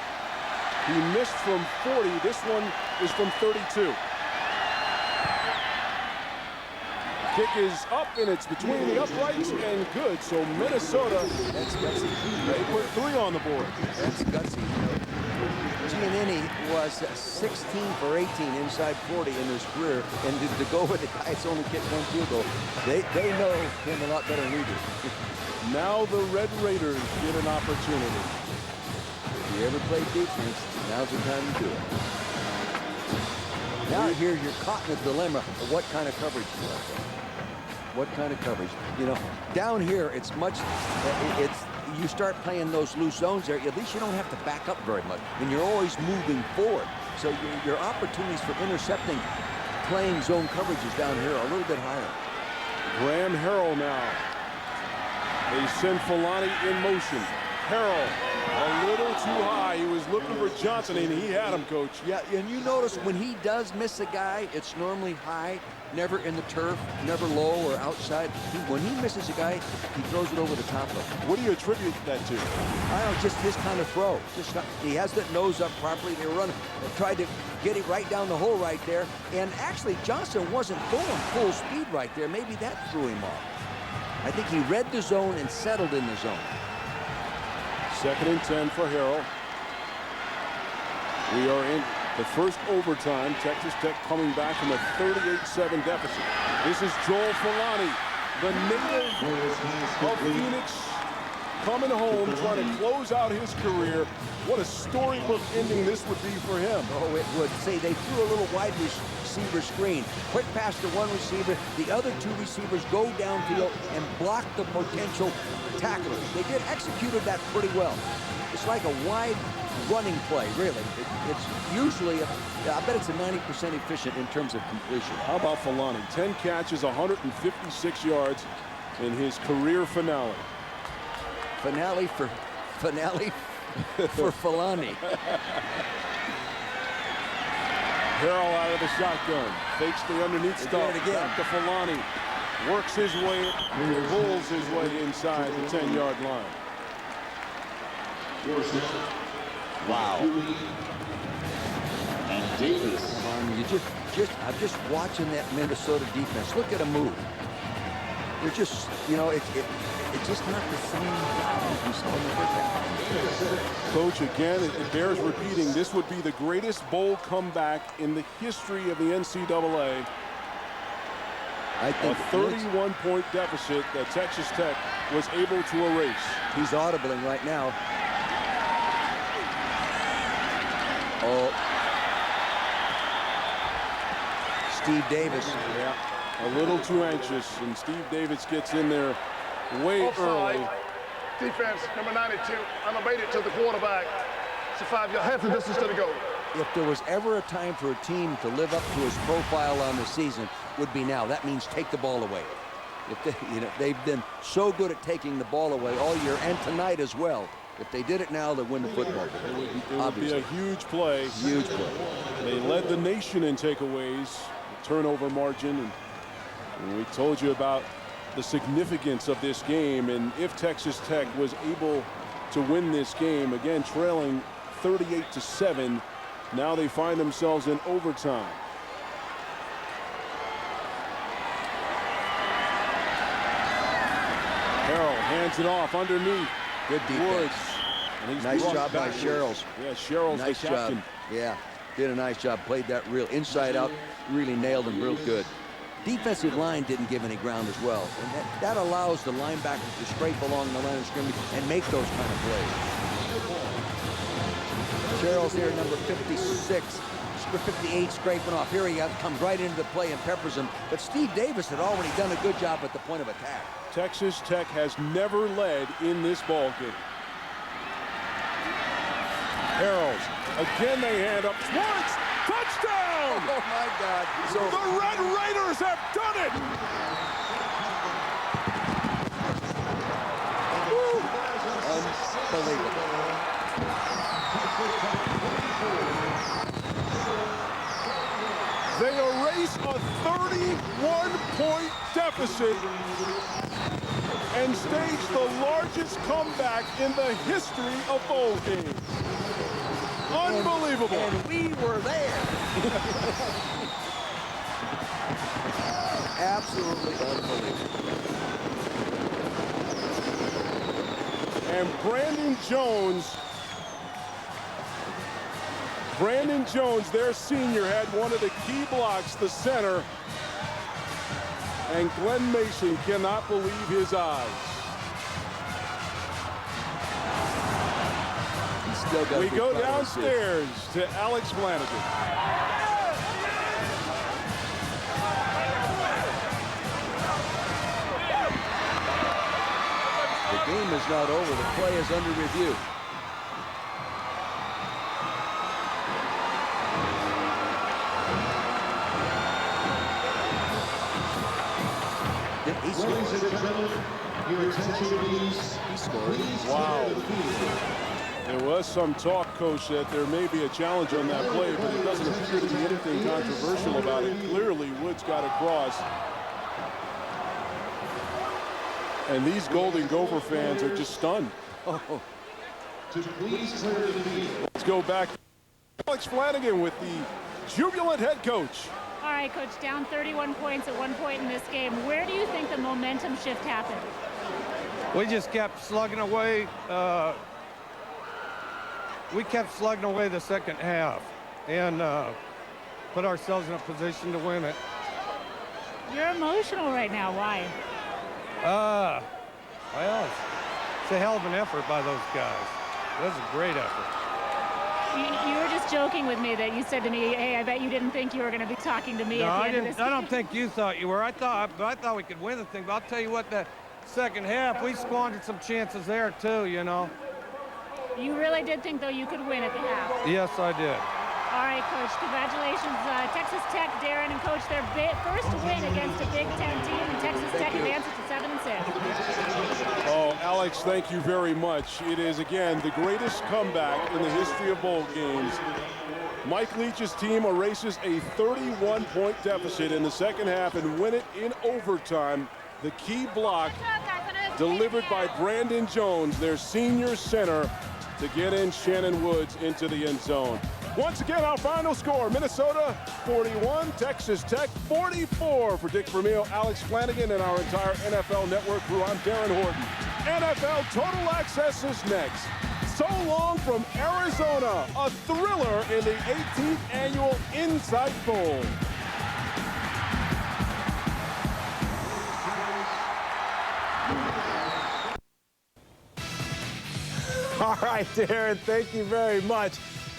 He missed from 40. This one is from 32. Kick is up, and it's between the uprights and good. So Minnesota, That's gutsy. they put 3 on the board. That's gutsy. Giannini was 16 for 18 inside 40 in his career, and to go with the guy that's only kicked 1 field goal, they know him a lot better than we do. Now the Red Raiders get an opportunity. If you ever play defense, now's the time to do it. Now here you're caught in a dilemma of what kind of coverage you want. What kind of coverage? You know, down here it's much. You start playing those loose zones there. At least you don't have to back up very much, and you're always moving forward. So your opportunities for intercepting, playing zone coverages down here are a little bit higher. Graham Harrell now. They send Fulani in motion. Harrell a little too high. He was looking for Johnson, and he had him, Coach. Yeah, and you notice when he does miss a guy, it's normally high, never in the turf, never low or outside. When he misses a guy, he throws it over the top of him. What do you attribute that to? I don't know, just his kind of throw. He has that nose up properly. They tried to get it right down the hole right there. And actually, Johnson wasn't going full speed right there. Maybe that threw him off. I think he read the zone and settled in the zone. 2nd and 10 for Harrell. We are in the first overtime. Texas Tech coming back from a 38-7 deficit. This is Joel Fulani, the native of Phoenix, coming home, trying to close out his career. What a storybook ending this would be for him. Oh, it would. Say they threw a little wide receiver screen. Quick pass to one receiver. The other 2 receivers go downfield and block the potential tacklers. They executed that pretty well. It's like a wide running play, really. It's usually, I bet it's a 90% efficient in terms of completion. How about Fulani? 10 catches, 156 yards in his career finale. Finale for Fulani. Harrell out of the shotgun. Fakes the underneath stuff. Back to Fulani. Works his way, pulls his way inside the 10-yard line. Wow. And Davis. I'm just watching that Minnesota defense. Look at them move. They're just, you know, it's just not the same guys we saw in the first half. Coach, again, it bears repeating, this would be the greatest bowl comeback in the history of the NCAA. I think a 31-point deficit that Texas Tech was able to erase. He's audibling right now. Oh. Steve Davis. Yeah, a little too anxious, and Steve Davis gets in there way early. Defense, number 92, elevated to the quarterback. It's a 5-yard, half the distance to the goal. If there was ever a time for a team to live up to his profile on the season, would be now. That means take the ball away. If they, they've been so good at taking the ball away all year and tonight as well. If they did it now, they'd win the football game. It would be a huge play. Huge play. They led the nation in takeaways, turnover margin, and we told you about the significance of this game. And if Texas Tech was able to win this game, again trailing 38-7, now they find themselves in overtime. Harrell hands it off underneath. Good defense. Woods. And he's nice job by backwards. Sherrills. Yeah, Sherrills nice the captain. job. Yeah, did a nice job. Played that real inside out. Really nailed him real good. Defensive line didn't give any ground as well. And that allows the linebackers to scrape along the line of scrimmage and make those kind of plays. Sherrills here, number 56. 58 scraping off. Here he comes right into the play and peppers him. But Steve Davis had already done a good job at the point of attack. Texas Tech has never led in this ball game. Harrells, again they hand up. Woods, touchdown! Oh my God. So the Red Raiders have done it! Woo. Unbelievable. They erase a 31-point deficit and stage the largest comeback in the history of bowl games. Unbelievable. And we were there. Absolutely unbelievable. And Brandon Jones, their senior, had one of the key blocks, the center. And Glenn Mason cannot believe his eyes. We go downstairs to Alex Flanagan. The game is not over. The play is under review. Ladies and gentlemen, your attention please. He scored. Wow. There was some talk, Coach, that there may be a challenge on that play, but it doesn't appear to be anything controversial about it. Clearly, Woods got across. And these Golden Gopher fans are just stunned. Oh. Let's go back to Alex Flanagan with the jubilant head coach. All right, Coach, down 31 points at one point in this game. Where do you think the momentum shift happened? We just kept slugging away. We kept slugging away the second half and put ourselves in a position to win it. You're emotional right now. Why? Well, it's a hell of an effort by those guys. That was a great effort. You were just joking with me that you said to me, "Hey, I bet you didn't think you were going to be talking to me." No, at the I end of didn't. this I don't game. think you thought you were. I thought we could win the thing. But I'll tell you what, the second half we squandered some chances there too. You know. You really did think, though, you could win at the half. Yes, I did. All right, Coach. Congratulations, Texas Tech, Darren and Coach. Their first win against a Big Ten team, and Texas Tech advances to 7-6. Oh, Alex, thank you very much. It is, again, the greatest comeback in the history of bowl games. Mike Leach's team erases a 31-point deficit in the second half and win it in overtime. The key block delivered by Brandon Jones, their senior center, to get in Shannon Woods into the end zone. Once again, our final score, Minnesota 41, Texas Tech 44. For Dick Vermeil, Alex Flanagan, and our entire NFL Network crew, I'm Darren Horton. NFL Total Access is next. So long from Arizona, a thriller in the 18th annual Insight Bowl. All right, Darren, thank you very much.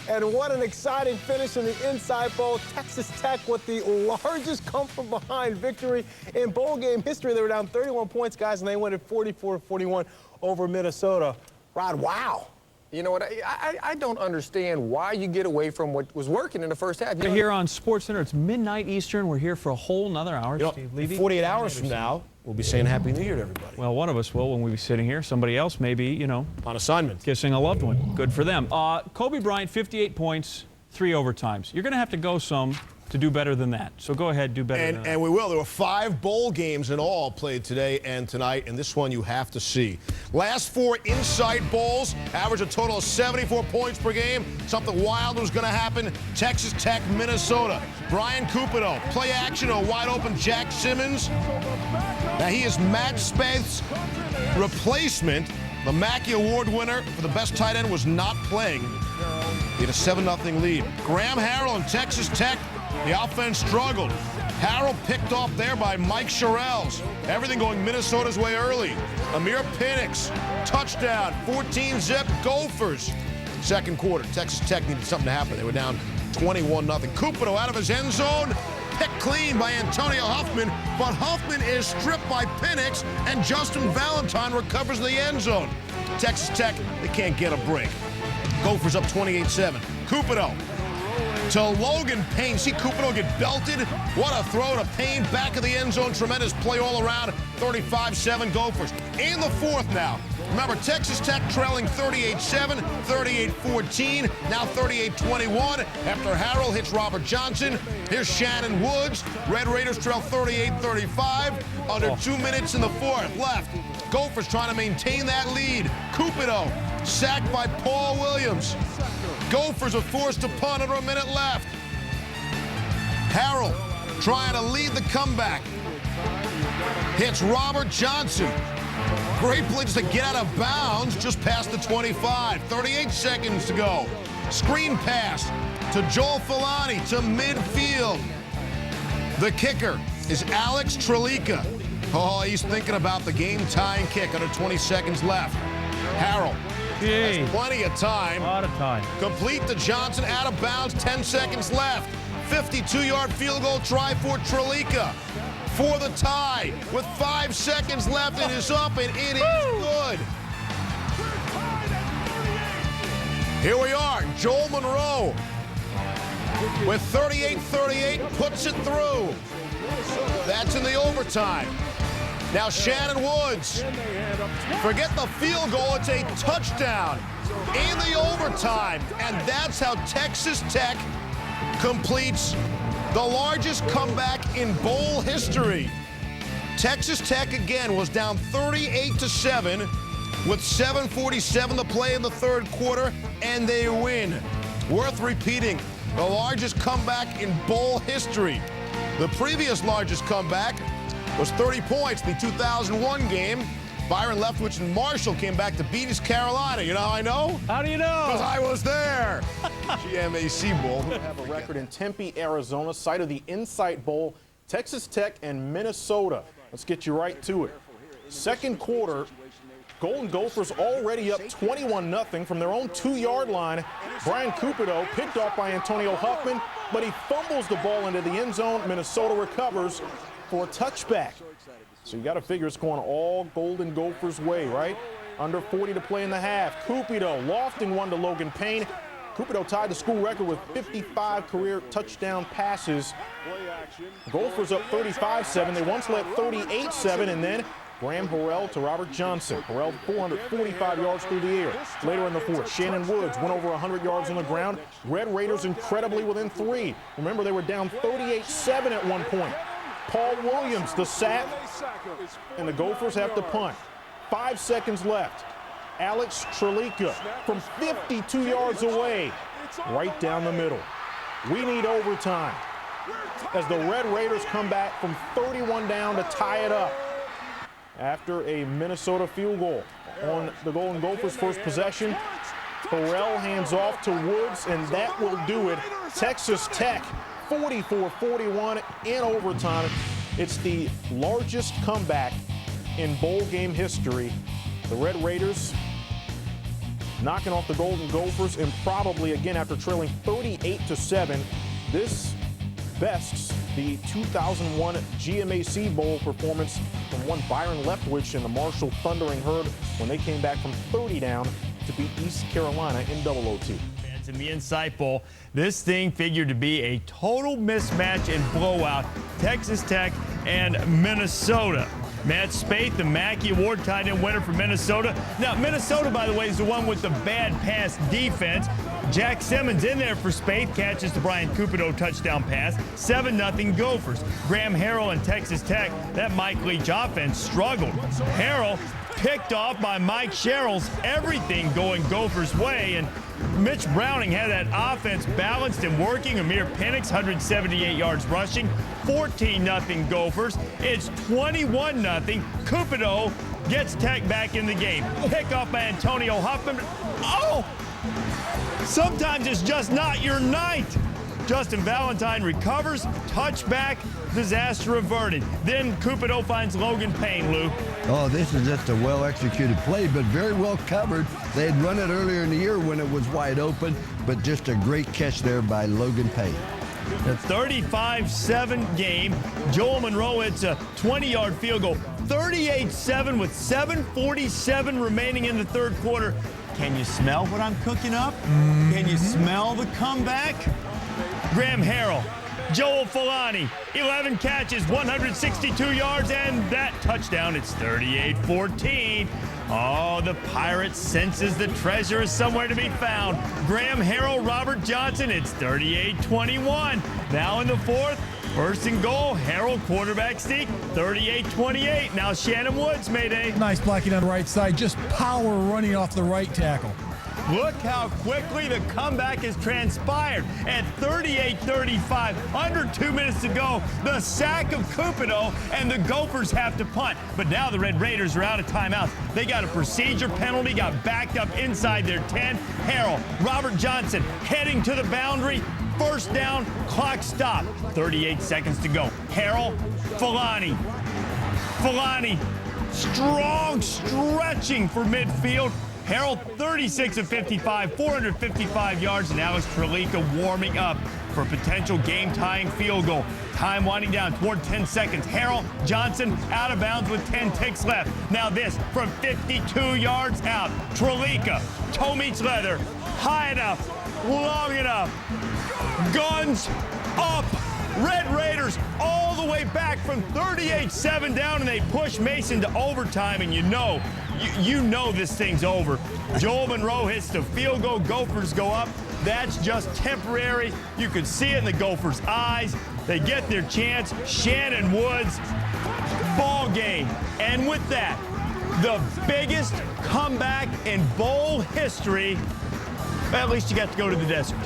And what an exciting finish in the Insight Bowl. Texas Tech with the largest come-from-behind victory in bowl game history. They were down 31 points, guys, and they went at 44-41 over Minnesota. Rod, wow. You know what? I don't understand why you get away from what was working in the first half. We're here on SportsCenter. It's midnight Eastern. We're here for a whole nother hour. Steve Levy. 48 hours from now, we'll be saying Happy New Year to everybody. Well, one of us will when we be sitting here. Somebody else may be, you know, on assignment. Kissing a loved one. Good for them. Kobe Bryant, 58 points, 3 overtimes. You're going to have to go some to do better than that. So go ahead, do better than that. And we will. There were 5 bowl games in all played today and tonight, and this one you have to see. Last 4 Insight Bowls, average a total of 74 points per game. Something wild was going to happen. Texas Tech, Minnesota. Brian Cupido, play action, a wide-open Jack Simmons. Now, he is Matt Spaeth's replacement. The Mackey Award winner for the best tight end was not playing. He had a 7-0 lead. Graham Harrell and Texas Tech. The offense struggled. Harrell picked off there by Mike Sherrills. Everything going Minnesota's way early. Amir Penix, touchdown, 14-zip Gophers. Second quarter, Texas Tech needed something to happen. They were down 21-0. Cupido out of his end zone, picked clean by Antonio Huffman, but Huffman is stripped by Penix, and Justin Valentine recovers the end zone. Texas Tech, they can't get a break. Gophers up 28-7. Cupido to Logan Payne. See Cupido get belted. What a throw to Payne, back of the end zone. Tremendous play all around. 35-7 Gophers. In the fourth now. Remember, Texas Tech trailing 38-7, 38-14, now 38-21. After Harrell hits Robert Johnson, here's Shannon Woods. Red Raiders trail 38-35. Under 2 minutes in the fourth left. Gophers trying to maintain that lead. Cupido sacked by Paul Williams. Gophers are forced to punt under a minute left. Harrell trying to lead the comeback. Hits Robert Johnson. Great play just to get out of bounds just past the 25. 38 seconds to go. Screen pass to Joel Filani to midfield. The kicker is Alex Trelica. Oh, he's thinking about the game-tying kick under 20 seconds left. Harrell has plenty of time. A lot of time. Complete to Johnson, out of bounds, 10 seconds left. 52-yard field goal try for Trelica for the tie. With 5 seconds left, it is up, and it is good. Here we are, Joel Monroe with 38-38, puts it through. That's in the overtime. Now Shannon Woods, forget the field goal, it's a touchdown in the overtime. And that's how Texas Tech completes the largest comeback in bowl history. Texas Tech again was down 38-7 with 7:47 to play in the third quarter, and they win. Worth repeating, the largest comeback in bowl history. The previous largest comeback was 30 points, the 2001 game. Byron Leftwich and Marshall came back to beat East Carolina. You know how I know? How do you know? Because I was there. GMAC Bowl. We have a record in Tempe, Arizona, site of the Insight Bowl, Texas Tech and Minnesota. Let's get you right to it. Second quarter, Golden Gophers already up 21-0 from their own 2-yard line. Brian Cupido picked off by Antonio Huffman, but he fumbles the ball into the end zone. Minnesota recovers for a touchback. So you got to figure it's going all Golden Gophers' way, right? Under 40 to play in the half. Cupido lofting one to Logan Payne. Cupido tied the school record with 55 career touchdown passes. Gophers up 35-7. They once led 38-7, and then Graham Harrell to Robert Johnson. Harrell 445 yards through the air. Later in the fourth, Shannon Woods went over 100 yards on the ground. Red Raiders incredibly within 3. Remember, they were down 38-7 at one point. Paul Williams, the sack, and the Gophers have to punt. 5 seconds left. Alex Trelica from 52 yards away, right down the middle. We need overtime as the Red Raiders come back from 31 down to tie it up after a Minnesota field goal. On the Golden Gophers' first possession, Harrell hands off to Woods, and that will do it. Texas Tech 44-41 in overtime. It's the largest comeback in bowl game history. The Red Raiders knocking off the Golden Gophers, and probably again after trailing 38-7, this bests the 2001 GMAC Bowl performance from one Byron Leftwich and the Marshall Thundering Herd when they came back from 30 down to beat East Carolina in double OT. In the Insight Bowl, this thing figured to be a total mismatch and blowout. Texas Tech and Minnesota. Matt Spate, the Mackey Award tight end winner for Minnesota. Now, Minnesota, by the way, is the one with the bad pass defense. Jack Simmons in there for Spate, catches the Brian Cupido touchdown pass. 7-0 Gophers. Graham Harrell and Texas Tech, that Mike Leach offense struggled. Harrell picked off by Mike Sherrill's everything going Gophers' way, and Mitch Browning had that offense balanced and working. Amir Penix, 178 yards rushing. 14-0 Gophers. It's 21-0. Cupido gets Tech back in the game. Pick off by Antonio Huffman. Oh! Sometimes it's just not your night. Justin Valentine recovers, touchback, disaster averted. Then Cupido finds Logan Payne, Lou. Oh, this is just a well-executed play, but very well covered. They had run it earlier in the year when it was wide open, but just a great catch there by Logan Payne. The 35-7 game. Joel Monroe hits a 20-yard field goal. 38-7 with 7:47 remaining in the third quarter. Can you smell what I'm cooking up? Can you smell the comeback? Graham Harrell, Joel Filani, 11 catches, 162 yards, and that touchdown. It's 38-14. Oh, the Pirates senses the treasure is somewhere to be found. Graham Harrell, Robert Johnson, it's 38-21. Now in the fourth, first and goal, Harrell quarterback sneak, 38-28. Now Shannon Woods made a nice blocking on the right side, just power running off the right tackle. Look how quickly the comeback has transpired. At 38-35, under 2 minutes to go, the sack of Cupido, and the Gophers have to punt. But now the Red Raiders are out of timeouts. They got a procedure penalty, got backed up inside their 10. Harrell, Robert Johnson heading to the boundary. First down, clock stop. 38 seconds to go. Harrell, Filani. Strong stretching for midfield. Harrell, 36 of 55, 455 yards, and Alex Trelica warming up for a potential game-tying field goal. Time winding down toward 10 seconds. Harrell, Johnson out of bounds with 10 ticks left. Now this from 52 yards out. Trelica, toe meets leather, high enough, long enough. Guns up. Red Raiders all the way back from 38-7 down, and they push Mason to overtime, and you know this thing's over. Joel Monroe hits the field goal. Gophers go up. That's just temporary. You could see it in the Gophers' eyes. They get their chance. Shannon Woods, ball game. And with that, the biggest comeback in bowl history. At least you got to go to the desert.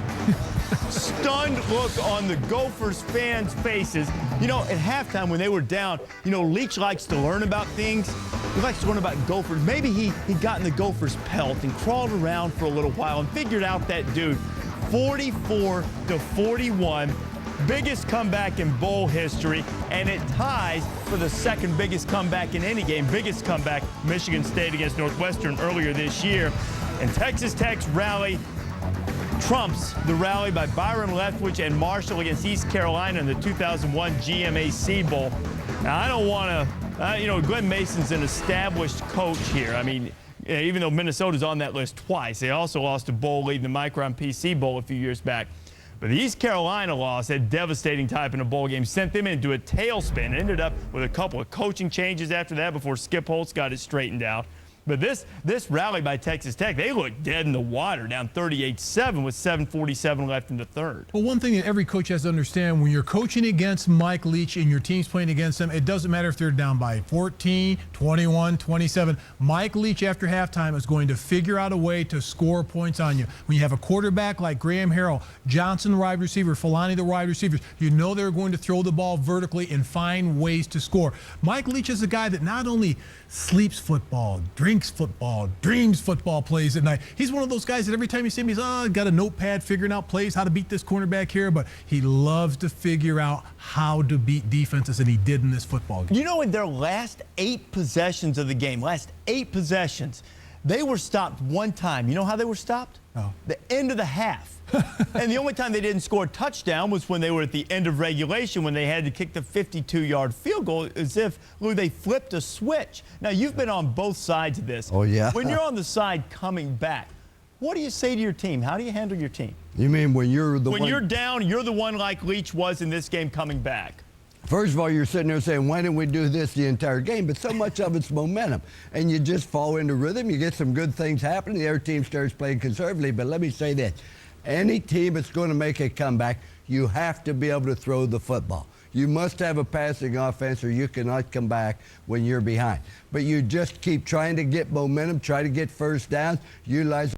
Stunned look on the Gophers fans' faces. You know, at halftime when they were down, you know, Leach likes to learn about things. He likes to learn about Gophers. Maybe he got in the Gophers' pelt and crawled around for a little while and figured out that dude. 44-41, biggest comeback in bowl history, and it ties for the second biggest comeback in any game. Biggest comeback, Michigan State against Northwestern earlier this year. And Texas Tech's rally trumps the rally by Byron Leftwich and Marshall against East Carolina in the 2001 GMAC Bowl. Now, I don't want to, you know, Glenn Mason's an established coach here. I mean, even though Minnesota's on that list twice, they also lost a bowl lead in the Micron PC Bowl a few years back. But the East Carolina loss had devastating type in a bowl game, sent them into a tailspin, ended up with a couple of coaching changes after that before Skip Holtz got it straightened out. But this rally by Texas Tech, they looked dead in the water, down 38-7 with 7:47 left in the third. Well, one thing that every coach has to understand, when you're coaching against Mike Leach and your team's playing against him, it doesn't matter if they're down by 14, 21, 27. Mike Leach, after halftime, is going to figure out a way to score points on you. When you have a quarterback like Graham Harrell, Johnson, the wide receiver, Filani, the wide receivers, you know they're going to throw the ball vertically and find ways to score. Mike Leach is a guy that not only sleeps football, drinks football, dreams football plays at night. He's one of those guys that every time you see him, he's got a notepad figuring out plays, how to beat this cornerback here, but he loves to figure out how to beat defenses, and he did in this football game. You know, in their last 8 possessions of the game, they were stopped one time. You know how they were stopped? Oh. The end of the half. And the only time they didn't score a touchdown was when they were at the end of regulation, when they had to kick the 52-yard field goal, as if, Lou, they flipped a switch. Now, you've been on both sides of this. Oh, yeah? When you're on the side coming back, what do you say to your team? How do you handle your team? You mean when you're the one? When you're down, you're the one like Leach was in this game coming back. First of all, you're sitting there saying, why didn't we do this the entire game? But so much of it's momentum. And you just fall into rhythm. You get some good things happening. The other team starts playing conservatively. But let me say this. Any team that's going to make a comeback, you have to be able to throw the football. You must have a passing offense or you cannot come back when you're behind. But you just keep trying to get momentum, try to get first downs, utilize